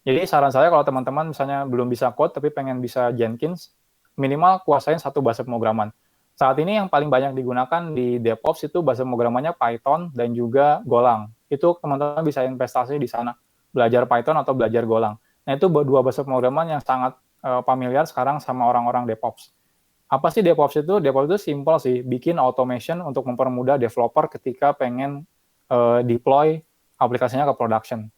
Jadi saran saya kalau teman-teman misalnya belum bisa code tapi pengen bisa Jenkins, minimal kuasain satu bahasa pemrograman. Saat ini yang paling banyak digunakan di DevOps itu bahasa pemrogramannya Python dan juga Golang. Itu teman-teman bisa investasi di sana, belajar Python atau belajar Golang. Nah, itu dua bahasa pemrograman yang sangat familiar sekarang sama orang-orang DevOps. Apa sih DevOps itu? DevOps itu simple sih, bikin automation untuk mempermudah developer ketika pengen deploy aplikasinya ke production.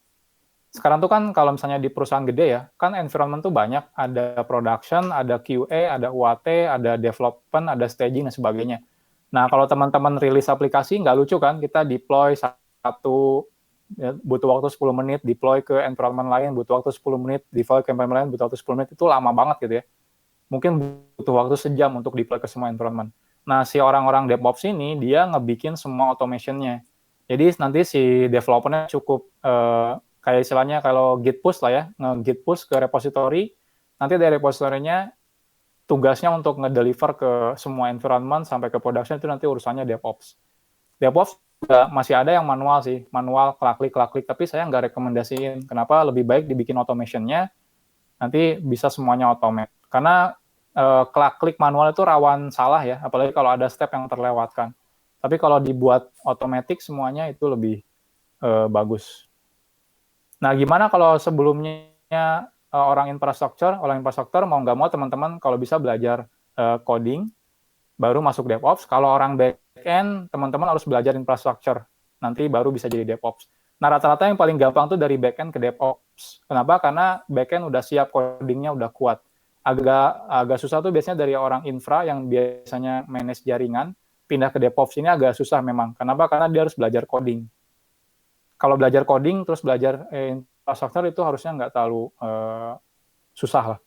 Sekarang tuh kan kalau misalnya di perusahaan gede ya, kan environment tuh banyak, ada production, ada QA, ada UAT, ada development, ada staging, dan sebagainya. Nah, kalau teman-teman rilis aplikasi, nggak lucu kan, kita deploy satu, ya, butuh waktu 10 menit, deploy ke environment lain, butuh waktu 10 menit, deploy ke environment lain, butuh waktu 10 menit, itu lama banget gitu ya. Mungkin butuh waktu sejam untuk deploy ke semua environment. Nah, si orang-orang DevOps ini, dia ngebikin semua automation-nya. Jadi nanti si developer-nya cukup kayak istilahnya kalau git push lah ya, nge-git push ke repository, nanti dari repository-nya tugasnya untuk nge-deliver ke semua environment sampai ke production, itu nanti urusannya DevOps. DevOps juga masih ada yang manual sih, manual klik-klik, tapi saya nggak rekomendasiin. Kenapa? Lebih baik dibikin automation-nya, nanti bisa semuanya automate. Karena klik manual itu rawan salah ya, apalagi kalau ada step yang terlewatkan. Tapi kalau dibuat otomatis semuanya itu lebih bagus. Nah, gimana kalau sebelumnya orang infrastruktur mau nggak mau teman-teman kalau bisa belajar coding, baru masuk DevOps. Kalau orang back-end, teman-teman harus belajar infrastruktur, nanti baru bisa jadi DevOps. Nah, rata-rata yang paling gampang tuh dari back-end ke DevOps. Kenapa? Karena back-end udah siap, codingnya udah kuat. Agak susah tuh biasanya dari orang infra yang biasanya manage jaringan, pindah ke DevOps ini agak susah memang. Kenapa? Karena dia harus belajar coding. Kalau belajar coding terus belajar infrastruktur itu harusnya nggak terlalu susah lah.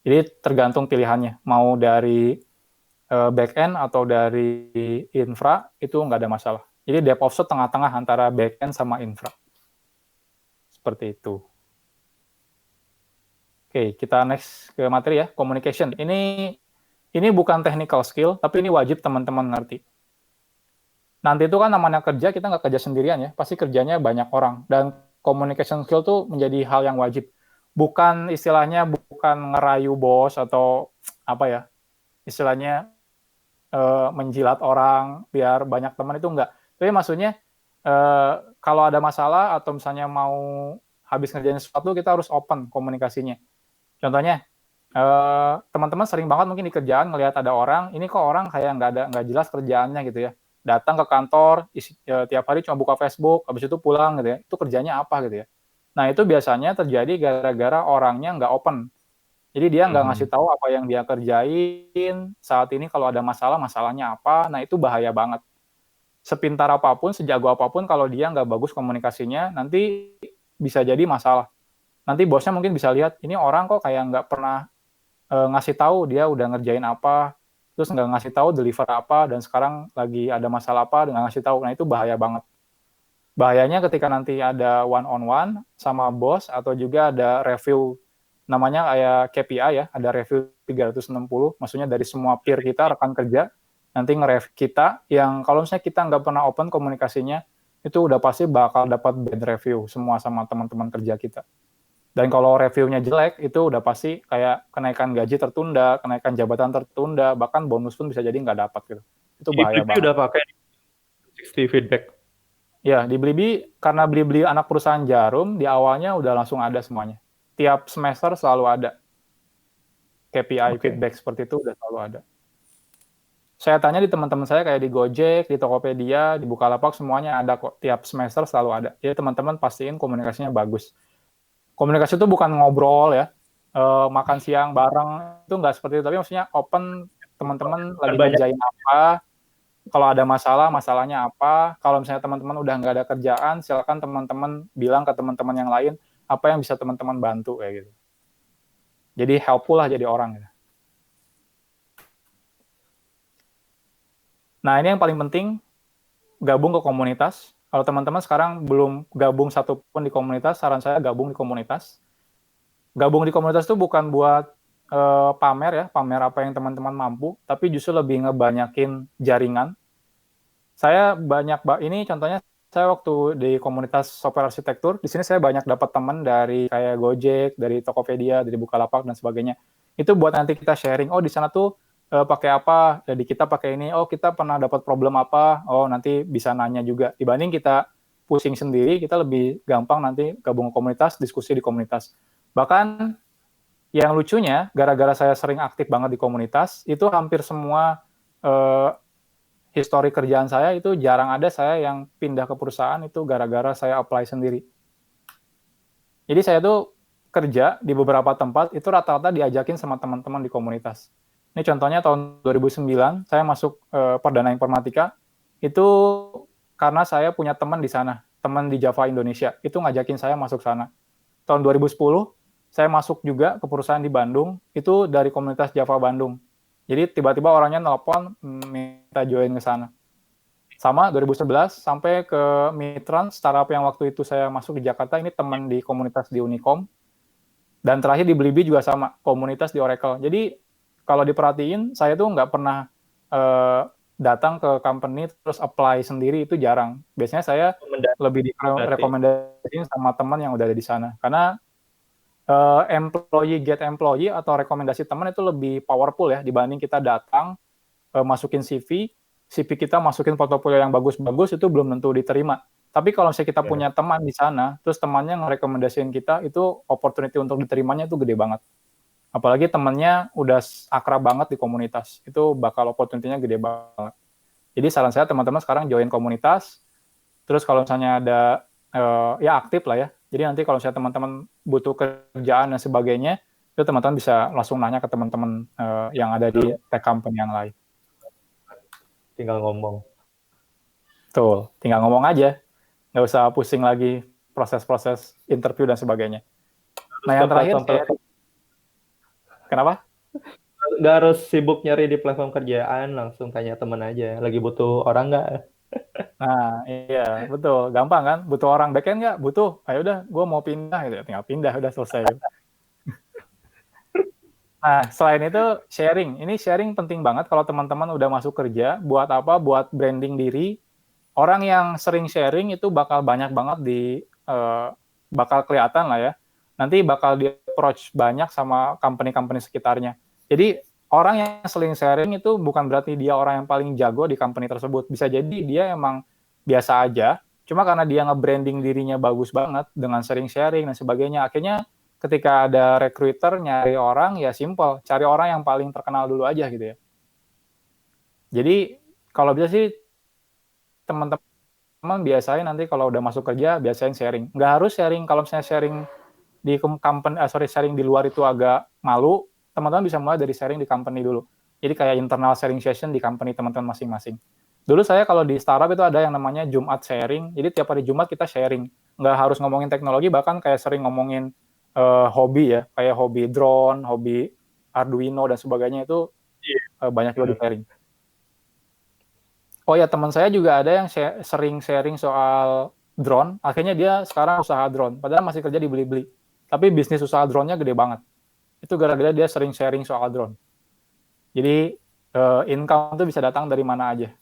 Jadi tergantung pilihannya, mau dari back-end atau dari infra itu nggak ada masalah. Jadi DevOps itu tengah-tengah antara back-end sama infra. Seperti itu. Oke, kita next ke materi ya, communication. Ini bukan technical skill, tapi ini wajib teman-teman ngerti. Nanti itu kan namanya kerja, kita nggak kerja sendirian ya, pasti kerjanya banyak orang. Dan communication skill tuh menjadi hal yang wajib. Bukan istilahnya, bukan ngerayu bos atau apa ya, istilahnya menjilat orang biar banyak teman, itu enggak. Tapi maksudnya kalau ada masalah atau misalnya mau habis ngerjain sesuatu, kita harus open komunikasinya. Contohnya, teman-teman sering banget mungkin di kerjaan ngelihat ada orang, ini kok orang kayak nggak jelas kerjaannya gitu ya. Datang ke kantor, tiap hari cuma buka Facebook, habis itu pulang gitu ya. Itu kerjanya apa gitu ya. Nah, itu biasanya terjadi gara-gara orangnya nggak open. Jadi dia nggak ngasih tahu apa yang dia kerjain saat ini, kalau ada masalah, masalahnya apa. Nah, itu bahaya banget. Sepintar apapun, sejago apapun, kalau dia nggak bagus komunikasinya, nanti bisa jadi masalah. Nanti bosnya mungkin bisa lihat, ini orang kok kayak nggak pernah ngasih tahu dia udah ngerjain apa, terus nggak ngasih tahu deliver apa, dan sekarang lagi ada masalah apa, nggak ngasih tahu. Nah, itu bahaya banget. Bahayanya ketika nanti ada one-on-one sama bos, atau juga ada review, namanya kayak KPI ya, ada review 360, maksudnya dari semua peer kita, rekan kerja, nanti nge-review kita, yang kalau misalnya kita nggak pernah open komunikasinya, itu udah pasti bakal dapat bad review semua sama teman-teman kerja kita. Dan kalau reviewnya jelek, itu udah pasti kayak kenaikan gaji tertunda, kenaikan jabatan tertunda, bahkan bonus pun bisa jadi nggak dapat gitu. Itu bahaya banget. Udah pakai 60 feedback. Ya, di Blibli, karena Blibli anak perusahaan Jarum, di awalnya udah langsung ada semuanya. Tiap semester selalu ada. KPI feedback seperti itu udah selalu ada. Saya tanya di teman-teman saya kayak di Gojek, di Tokopedia, di Bukalapak, semuanya ada kok. Tiap semester selalu ada. Jadi teman-teman pastiin komunikasinya bagus. Komunikasi itu bukan ngobrol ya, makan siang bareng, itu nggak seperti itu. Tapi maksudnya open, teman-teman lagi ngerjain apa, kalau ada masalah, masalahnya apa. Kalau misalnya teman-teman udah nggak ada kerjaan, silakan teman-teman bilang ke teman-teman yang lain, apa yang bisa teman-teman bantu kayak gitu. Jadi helpful lah jadi orang gitu. Nah, ini yang paling penting, gabung ke komunitas. Kalau teman-teman sekarang belum gabung satupun di komunitas, saran saya gabung di komunitas. Gabung di komunitas itu bukan buat pamer ya, pamer apa yang teman-teman mampu, tapi justru lebih ngebanyakin jaringan. Saya ini contohnya saya waktu di komunitas software arsitektur, di sini saya banyak dapat teman dari kayak Gojek, dari Tokopedia, dari Bukalapak dan sebagainya. Itu buat nanti kita sharing, oh di sana tuh pakai apa, jadi kita pakai ini, oh kita pernah dapat problem apa, oh nanti bisa nanya juga. Dibanding kita pusing sendiri, kita lebih gampang nanti gabung komunitas, diskusi di komunitas. Bahkan yang lucunya, gara-gara saya sering aktif banget di komunitas, itu hampir semua histori kerjaan saya itu jarang ada saya yang pindah ke perusahaan itu gara-gara saya apply sendiri. Jadi saya tuh kerja di beberapa tempat, itu rata-rata diajakin sama teman-teman di komunitas. Ini contohnya tahun 2009, saya masuk Perdana Informatika, itu karena saya punya teman di sana, teman di Java Indonesia, itu ngajakin saya masuk sana. Tahun 2010, saya masuk juga ke perusahaan di Bandung, itu dari komunitas Java Bandung. Jadi tiba-tiba orangnya nelpon minta join ke sana. Sama 2011 sampai ke Mitran, startup yang waktu itu saya masuk di Jakarta, ini teman di komunitas di Unicom. Dan terakhir di Blibi juga sama, komunitas di Oracle. Jadi kalau diperhatiin, saya tuh nggak pernah datang ke company terus apply sendiri, itu jarang. Biasanya saya lebih direkomendasiin sama teman yang udah ada di sana. Karena employee get employee atau rekomendasi teman itu lebih powerful ya dibanding kita datang masukin CV kita masukin portofolio yang bagus-bagus itu belum tentu diterima. Tapi kalau misalnya kita punya teman di sana, terus temannya ngerekomendasiin kita, itu opportunity untuk diterimanya itu gede banget. Apalagi temannya udah akrab banget di komunitas, itu bakal opportunity-nya gede banget. Jadi saran saya teman-teman sekarang join komunitas, terus kalau misalnya ada ya aktif lah ya. Jadi nanti kalau misalnya teman-teman butuh kerjaan dan sebagainya, itu teman-teman bisa langsung nanya ke teman-teman yang ada di tech company yang lain. Tinggal ngomong. Tuh, tinggal ngomong aja. Nggak usah pusing lagi proses-proses interview dan sebagainya. Nah, yang terakhir, kenapa? Nggak harus sibuk nyari di platform kerjaan, langsung tanya teman aja. Lagi butuh orang nggak? Nah, iya, betul. Gampang kan? Butuh orang backend nggak? Butuh. Ayo udah, gue mau pindah. Gitu. Tinggal pindah, udah selesai. Nah, selain itu, sharing. Ini sharing penting banget kalau teman-teman udah masuk kerja. Buat apa? Buat branding diri. Orang yang sering sharing itu bakal banyak banget bakal kelihatan lah ya. Nanti bakal di-approach banyak sama company-company sekitarnya. Jadi, orang yang sering sharing itu bukan berarti dia orang yang paling jago di company tersebut. Bisa jadi dia emang biasa aja, cuma karena dia nge-branding dirinya bagus banget dengan sering sharing dan sebagainya. Akhirnya ketika ada recruiter nyari orang, ya simple. Cari orang yang paling terkenal dulu aja gitu ya. Jadi, kalau bisa sih teman-teman biasain nanti kalau udah masuk kerja, biasain sharing. Nggak harus sharing, kalau misalnya sharing di company, sharing di luar itu agak malu, teman-teman bisa mulai dari sharing di company dulu. Jadi kayak internal sharing session di company teman-teman masing-masing. Dulu saya kalau di startup itu ada yang namanya Jumat sharing, jadi tiap hari Jumat kita sharing. Nggak harus ngomongin teknologi, bahkan kayak sering ngomongin hobi ya, kayak hobi drone, hobi Arduino dan sebagainya itu banyak juga di sharing. Oh ya, teman saya juga ada yang sering sharing soal drone, akhirnya dia sekarang usaha drone, padahal masih kerja di Blibli. Tapi bisnis usaha drone-nya gede banget. Itu gara-gara dia sering sharing soal drone. Jadi income itu bisa datang dari mana aja.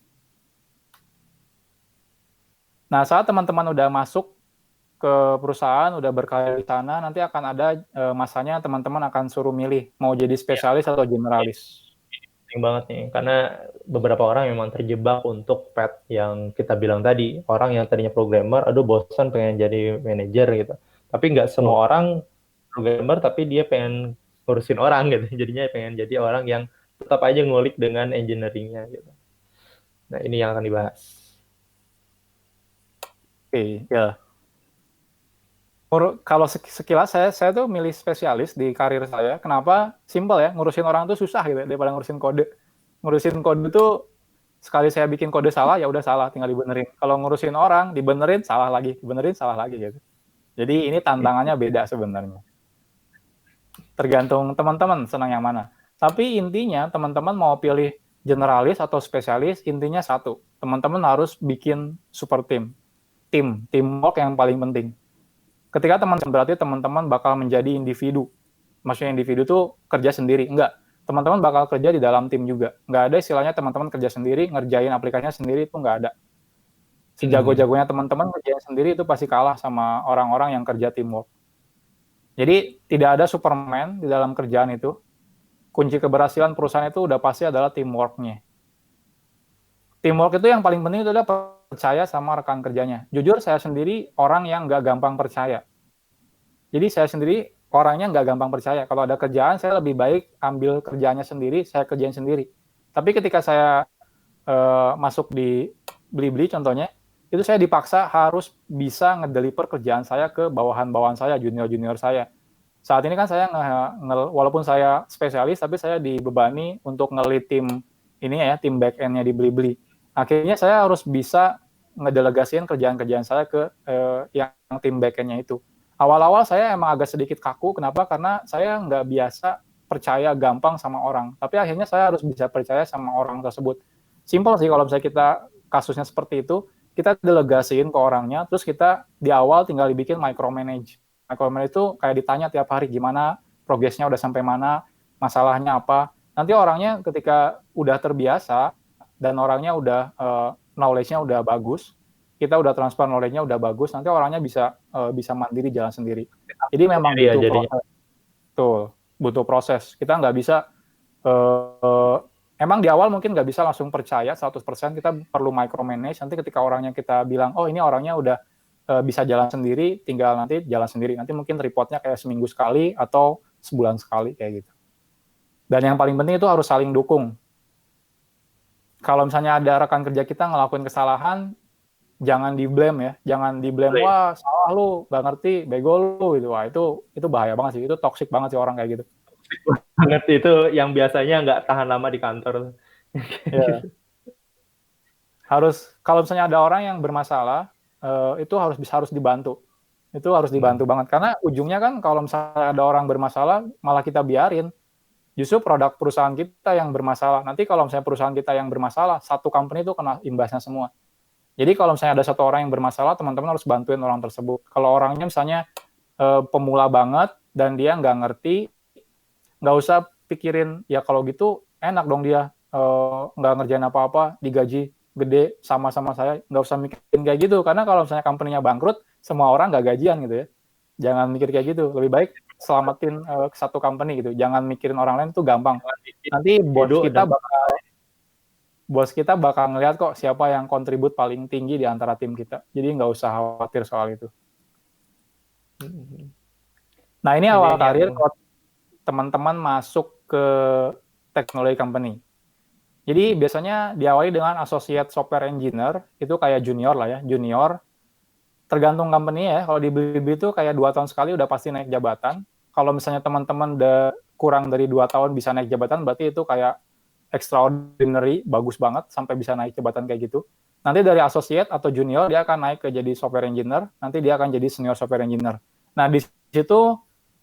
Nah, saat teman-teman udah masuk ke perusahaan, udah berkarir di sana, nanti akan ada masanya teman-teman akan suruh milih mau jadi spesialis atau generalis. Penting banget nih, karena beberapa orang memang terjebak untuk path yang kita bilang tadi. Orang yang tadinya programmer, aduh bosan pengen jadi manajer gitu. Tapi nggak semua orang programmer, tapi dia pengen ngurusin orang gitu. Jadinya pengen jadi orang yang tetap aja ngulik dengan engineering-nya gitu. Nah, ini yang akan dibahas. Oke, ya. Kalau sekilas saya tuh milih spesialis di karir saya. Kenapa? Simple ya, ngurusin orang tuh susah gitu daripada ngurusin kode. Ngurusin kode tuh sekali saya bikin kode salah, ya udah salah, tinggal dibenerin. Kalau ngurusin orang, dibenerin salah lagi, dibenerin salah lagi gitu. Jadi ini tantangannya beda sebenarnya. Tergantung teman-teman senang yang mana. Tapi intinya teman-teman mau pilih generalis atau spesialis, intinya satu. Teman-teman harus bikin super team. Teamwork yang paling penting. Ketika teman-teman berarti teman-teman bakal menjadi individu. Maksudnya individu tuh kerja sendiri. Enggak. Teman-teman bakal kerja di dalam tim juga. Enggak ada istilahnya teman-teman kerja sendiri, ngerjain aplikasinya sendiri, itu enggak ada. Sejago-jagonya teman-teman ngerjain sendiri itu pasti kalah sama orang-orang yang kerja teamwork. Jadi tidak ada Superman di dalam kerjaan itu. Kunci keberhasilan perusahaan itu udah pasti adalah teamwork-nya. Teamwork itu yang paling penting itu adalah percaya sama rekan kerjanya. Jujur saya sendiri orang yang nggak gampang percaya. Jadi saya sendiri orangnya nggak gampang percaya. Kalau ada kerjaan saya lebih baik ambil kerjaannya sendiri, saya kerjain sendiri. Tapi ketika saya masuk di Blibli contohnya, itu saya dipaksa harus bisa ngedeliver kerjaan saya ke bawahan-bawahan saya, junior-junior saya. Saat ini kan saya walaupun saya spesialis, tapi saya dibebani untuk nge-lead tim ini ya, tim back-end-nya di Blibli. Akhirnya saya harus bisa ngedelegasiin kerjaan-kerjaan saya ke yang tim back-end-nya itu. Awal-awal saya emang agak sedikit kaku, kenapa? Karena saya nggak biasa percaya gampang sama orang. Tapi akhirnya saya harus bisa percaya sama orang tersebut. Simpel sih kalau misalnya kita kasusnya seperti itu, kita delegasiin ke orangnya, terus kita di awal tinggal dibikin micromanage. Micromanage itu kayak ditanya tiap hari gimana, progresnya udah sampai mana, masalahnya apa. Nanti orangnya ketika udah terbiasa, dan orangnya udah, knowledge-nya udah bagus, kita udah transfer knowledge-nya udah bagus, nanti orangnya bisa mandiri jalan sendiri. Jadi memang butuh proses. Betul, butuh proses. Kita nggak bisa, emang di awal mungkin nggak bisa langsung percaya 100%, kita perlu micromanage. Nanti ketika orangnya kita bilang, oh ini orangnya udah bisa jalan sendiri, tinggal nanti jalan sendiri. Nanti mungkin reportnya kayak seminggu sekali atau sebulan sekali kayak gitu. Dan yang paling penting itu harus saling dukung. Kalau misalnya ada rekan kerja kita ngelakuin kesalahan, jangan di-blame ya. Jangan di-blame, wah salah lu, nggak ngerti, bego lu. Gitu. Wah itu bahaya banget sih. Itu toxic banget sih orang kayak gitu. Banget itu yang biasanya nggak tahan lama di kantor. Ya. Kalau misalnya ada orang yang bermasalah, itu harus dibantu. Itu harus dibantu banget. Karena ujungnya kan kalau misalnya ada orang bermasalah, malah kita biarin. Justru produk perusahaan kita yang bermasalah. Nanti kalau misalnya perusahaan kita yang bermasalah, satu company itu kena imbasnya semua. Jadi kalau misalnya ada satu orang yang bermasalah, teman-teman harus bantuin orang tersebut. Kalau orangnya misalnya pemula banget dan dia nggak ngerti, nggak usah pikirin, ya kalau gitu enak dong dia nggak ngerjain apa-apa, digaji gede sama-sama saya, nggak usah mikirin kayak gitu. Karena kalau misalnya company-nya bangkrut, semua orang nggak gajian gitu ya. Jangan mikir kayak gitu. Lebih baik selamatin satu company gitu. Jangan mikirin orang lain, itu gampang. Nanti bos kita bakal ngelihat kok siapa yang kontribut paling tinggi di antara tim kita. Jadi nggak usah khawatir soal itu. Nah ini awal karir kalau teman-teman masuk ke teknologi company. Jadi biasanya diawali dengan associate software engineer, itu kayak junior lah ya, junior. Tergantung company ya, kalau di Blibli itu kayak 2 tahun sekali udah pasti naik jabatan. Kalau misalnya teman-teman udah kurang dari 2 tahun bisa naik jabatan, berarti itu kayak extraordinary, bagus banget sampai bisa naik jabatan kayak gitu. Nanti dari associate atau junior dia akan naik ke jadi software engineer, nanti dia akan jadi senior software engineer. Nah di situ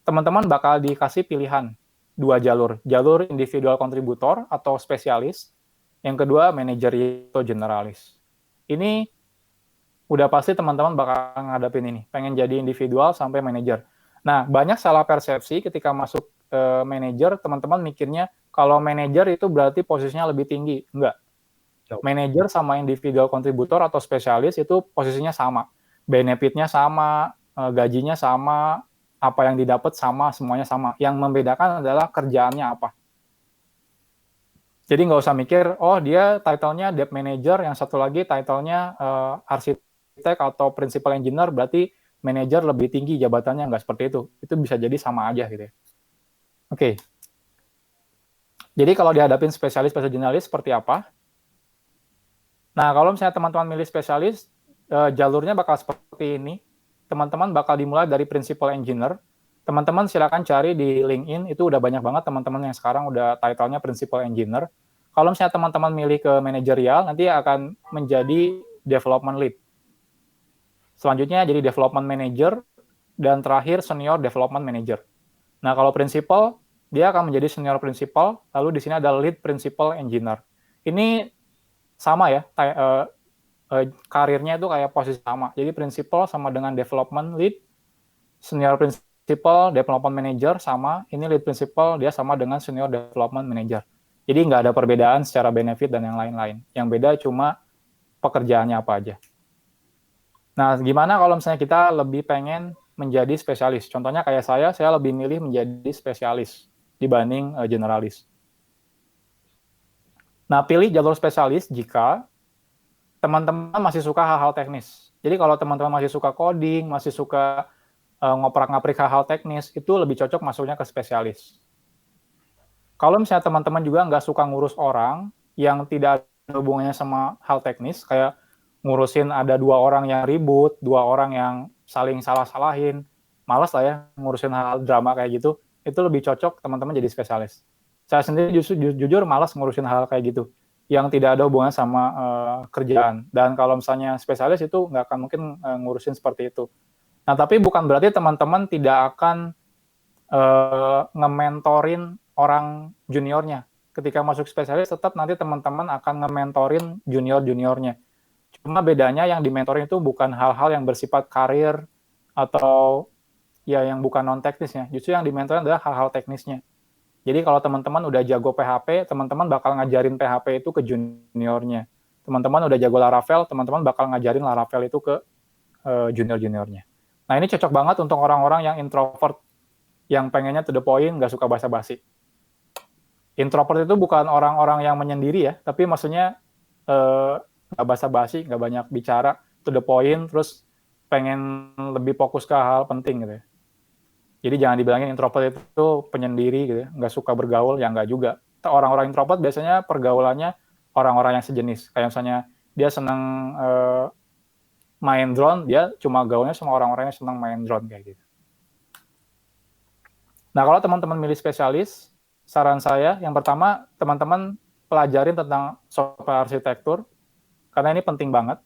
teman-teman bakal dikasih pilihan 2 jalur individual contributor atau spesialis, yang kedua manager atau generalis. Ini udah pasti teman-teman bakal ngadapin ini, pengen jadi individual sampai manager. Nah, banyak salah persepsi ketika masuk manager, teman-teman mikirnya kalau manager itu berarti posisinya lebih tinggi. Enggak. Manager sama individual contributor atau spesialis itu posisinya sama. Benefitnya sama, gajinya sama, apa yang didapat sama, semuanya sama. Yang membedakan adalah kerjaannya apa. Jadi nggak usah mikir, oh dia title-nya dev manager, yang satu lagi title-nya arsitek atau principal engineer, berarti manager lebih tinggi jabatannya. Nggak seperti itu. Itu bisa jadi sama aja gitu ya. Oke. Jadi kalau dihadapin spesialis versus generalis seperti apa? Nah, kalau misalnya teman-teman milih spesialis, jalurnya bakal seperti ini. Teman-teman bakal dimulai dari principal engineer. Teman-teman silakan cari di LinkedIn, itu udah banyak banget teman-teman yang sekarang udah title-nya principal engineer. Kalau misalnya teman-teman milih ke manajerial, nanti akan menjadi development lead. Selanjutnya jadi development manager, dan terakhir senior development manager. Nah, kalau principal, dia akan menjadi senior principal, lalu di sini ada lead principal engineer. ini sama ya, karirnya itu kayak posisi sama. Jadi principal sama dengan development lead, senior principal, development manager sama, ini lead principal dia sama dengan senior development manager. Jadi nggak ada perbedaan secara benefit dan yang lain-lain. Yang beda cuma pekerjaannya apa aja. Nah, gimana kalau misalnya kita lebih pengen menjadi spesialis? Contohnya kayak saya lebih milih menjadi spesialis dibanding generalis. Nah, pilih jalur spesialis jika teman-teman masih suka hal-hal teknis. Jadi kalau teman-teman masih suka coding, masih suka ngoprak-ngaprik hal-hal teknis, itu lebih cocok masuknya ke spesialis. Kalau misalnya teman-teman juga nggak suka ngurus orang yang tidak ada hubungannya sama hal teknis, kayak ngurusin ada 2 orang yang ribut, 2 orang yang saling salah-salahin, malas lah ya ngurusin hal drama kayak gitu, itu lebih cocok teman-teman jadi spesialis. Saya sendiri jujur malas ngurusin hal kayak gitu, yang tidak ada hubungan sama kerjaan. Dan kalau misalnya spesialis itu nggak akan mungkin ngurusin seperti itu. Nah, tapi bukan berarti teman-teman tidak akan nge-mentorin orang juniornya. Ketika masuk spesialis, tetap nanti teman-teman akan nge-mentorin junior-juniornya. Cuma bedanya yang di-mentoring itu bukan hal-hal yang bersifat karir atau ya yang bukan non-teknisnya. Justru yang di-mentoring adalah hal-hal teknisnya. Jadi kalau teman-teman udah jago PHP, teman-teman bakal ngajarin PHP itu ke juniornya. Teman-teman udah jago Laravel, teman-teman bakal ngajarin Laravel itu ke junior-juniornya. Nah, ini cocok banget untuk orang-orang yang introvert, yang pengennya to the point, nggak suka basa-basi. Introvert itu bukan orang-orang yang menyendiri ya, tapi maksudnya nggak basa-basi, nggak banyak bicara, to the point, terus pengen lebih fokus ke hal penting gitu ya. Jadi jangan dibilangin introvert itu penyendiri gitu ya, nggak suka bergaul, ya nggak juga. Orang-orang introvert biasanya pergaulannya orang-orang yang sejenis. Kayak misalnya dia senang main drone, dia cuma gaulnya sama orang-orang yang senang main drone kayak gitu. Nah, kalau teman-teman milih spesialis, saran saya yang pertama, teman-teman pelajarin tentang software arsitektur, karena ini penting banget.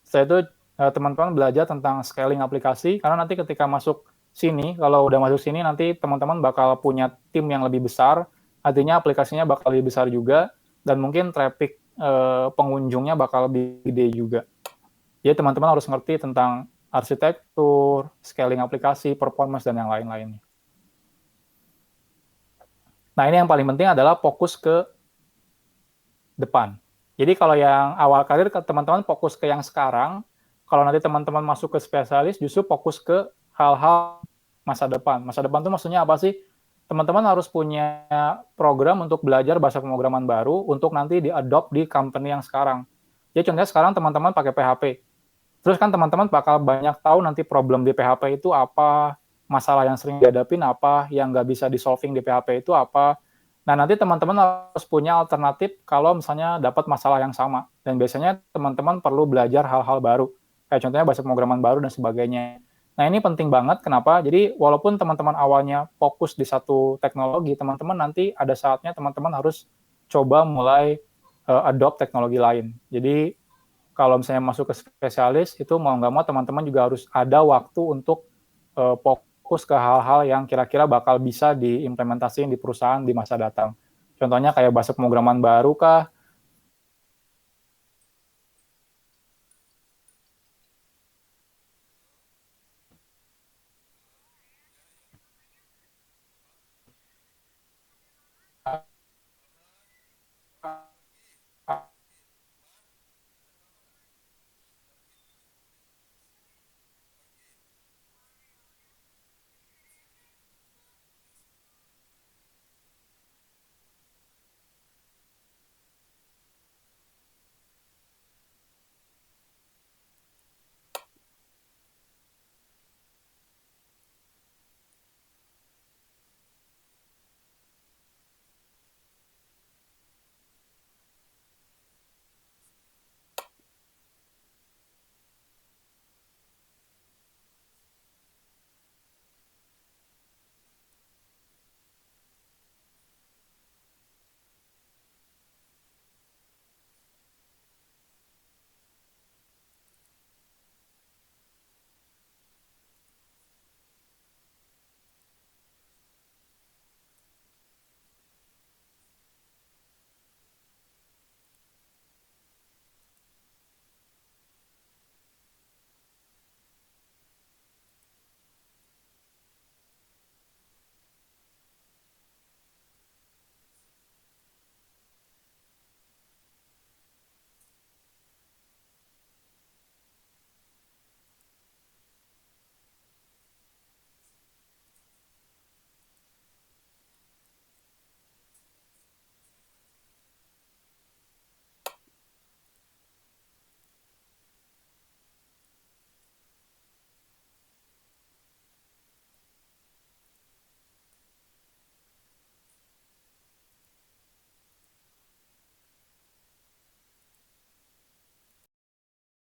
Saya itu teman-teman belajar tentang scaling aplikasi, karena nanti ketika masuk sini, kalau udah masuk sini, nanti teman-teman bakal punya tim yang lebih besar, artinya aplikasinya bakal lebih besar juga, dan mungkin traffic pengunjungnya bakal lebih gede juga. Jadi teman-teman harus ngerti tentang arsitektur, scaling aplikasi, performance, dan yang lain-lainnya. Nah, ini yang paling penting adalah fokus ke depan. Jadi kalau yang awal karir, teman-teman fokus ke yang sekarang. Kalau nanti teman-teman masuk ke spesialis, justru fokus ke hal-hal masa depan. Masa depan itu maksudnya apa sih? Teman-teman harus punya program untuk belajar bahasa pemrograman baru untuk nanti di-adopt di company yang sekarang. Jadi contohnya sekarang teman-teman pakai PHP. Terus kan teman-teman bakal banyak tahu nanti problem di PHP itu apa, masalah yang sering dihadapin apa, yang nggak bisa di-solving di PHP itu apa. Nah, nanti teman-teman harus punya alternatif kalau misalnya dapat masalah yang sama. Dan biasanya teman-teman perlu belajar hal-hal baru. Kayak contohnya bahasa pemrograman baru dan sebagainya. Nah, ini penting banget. Kenapa? Jadi, walaupun teman-teman awalnya fokus di satu teknologi, teman-teman nanti ada saatnya teman-teman harus coba mulai adopt teknologi lain. Jadi, kalau misalnya masuk ke spesialis, itu mau nggak mau teman-teman juga harus ada waktu untuk fokus ke hal-hal yang kira-kira bakal bisa diimplementasikan di perusahaan di masa datang. Contohnya kayak bahasa pemrograman baru kah,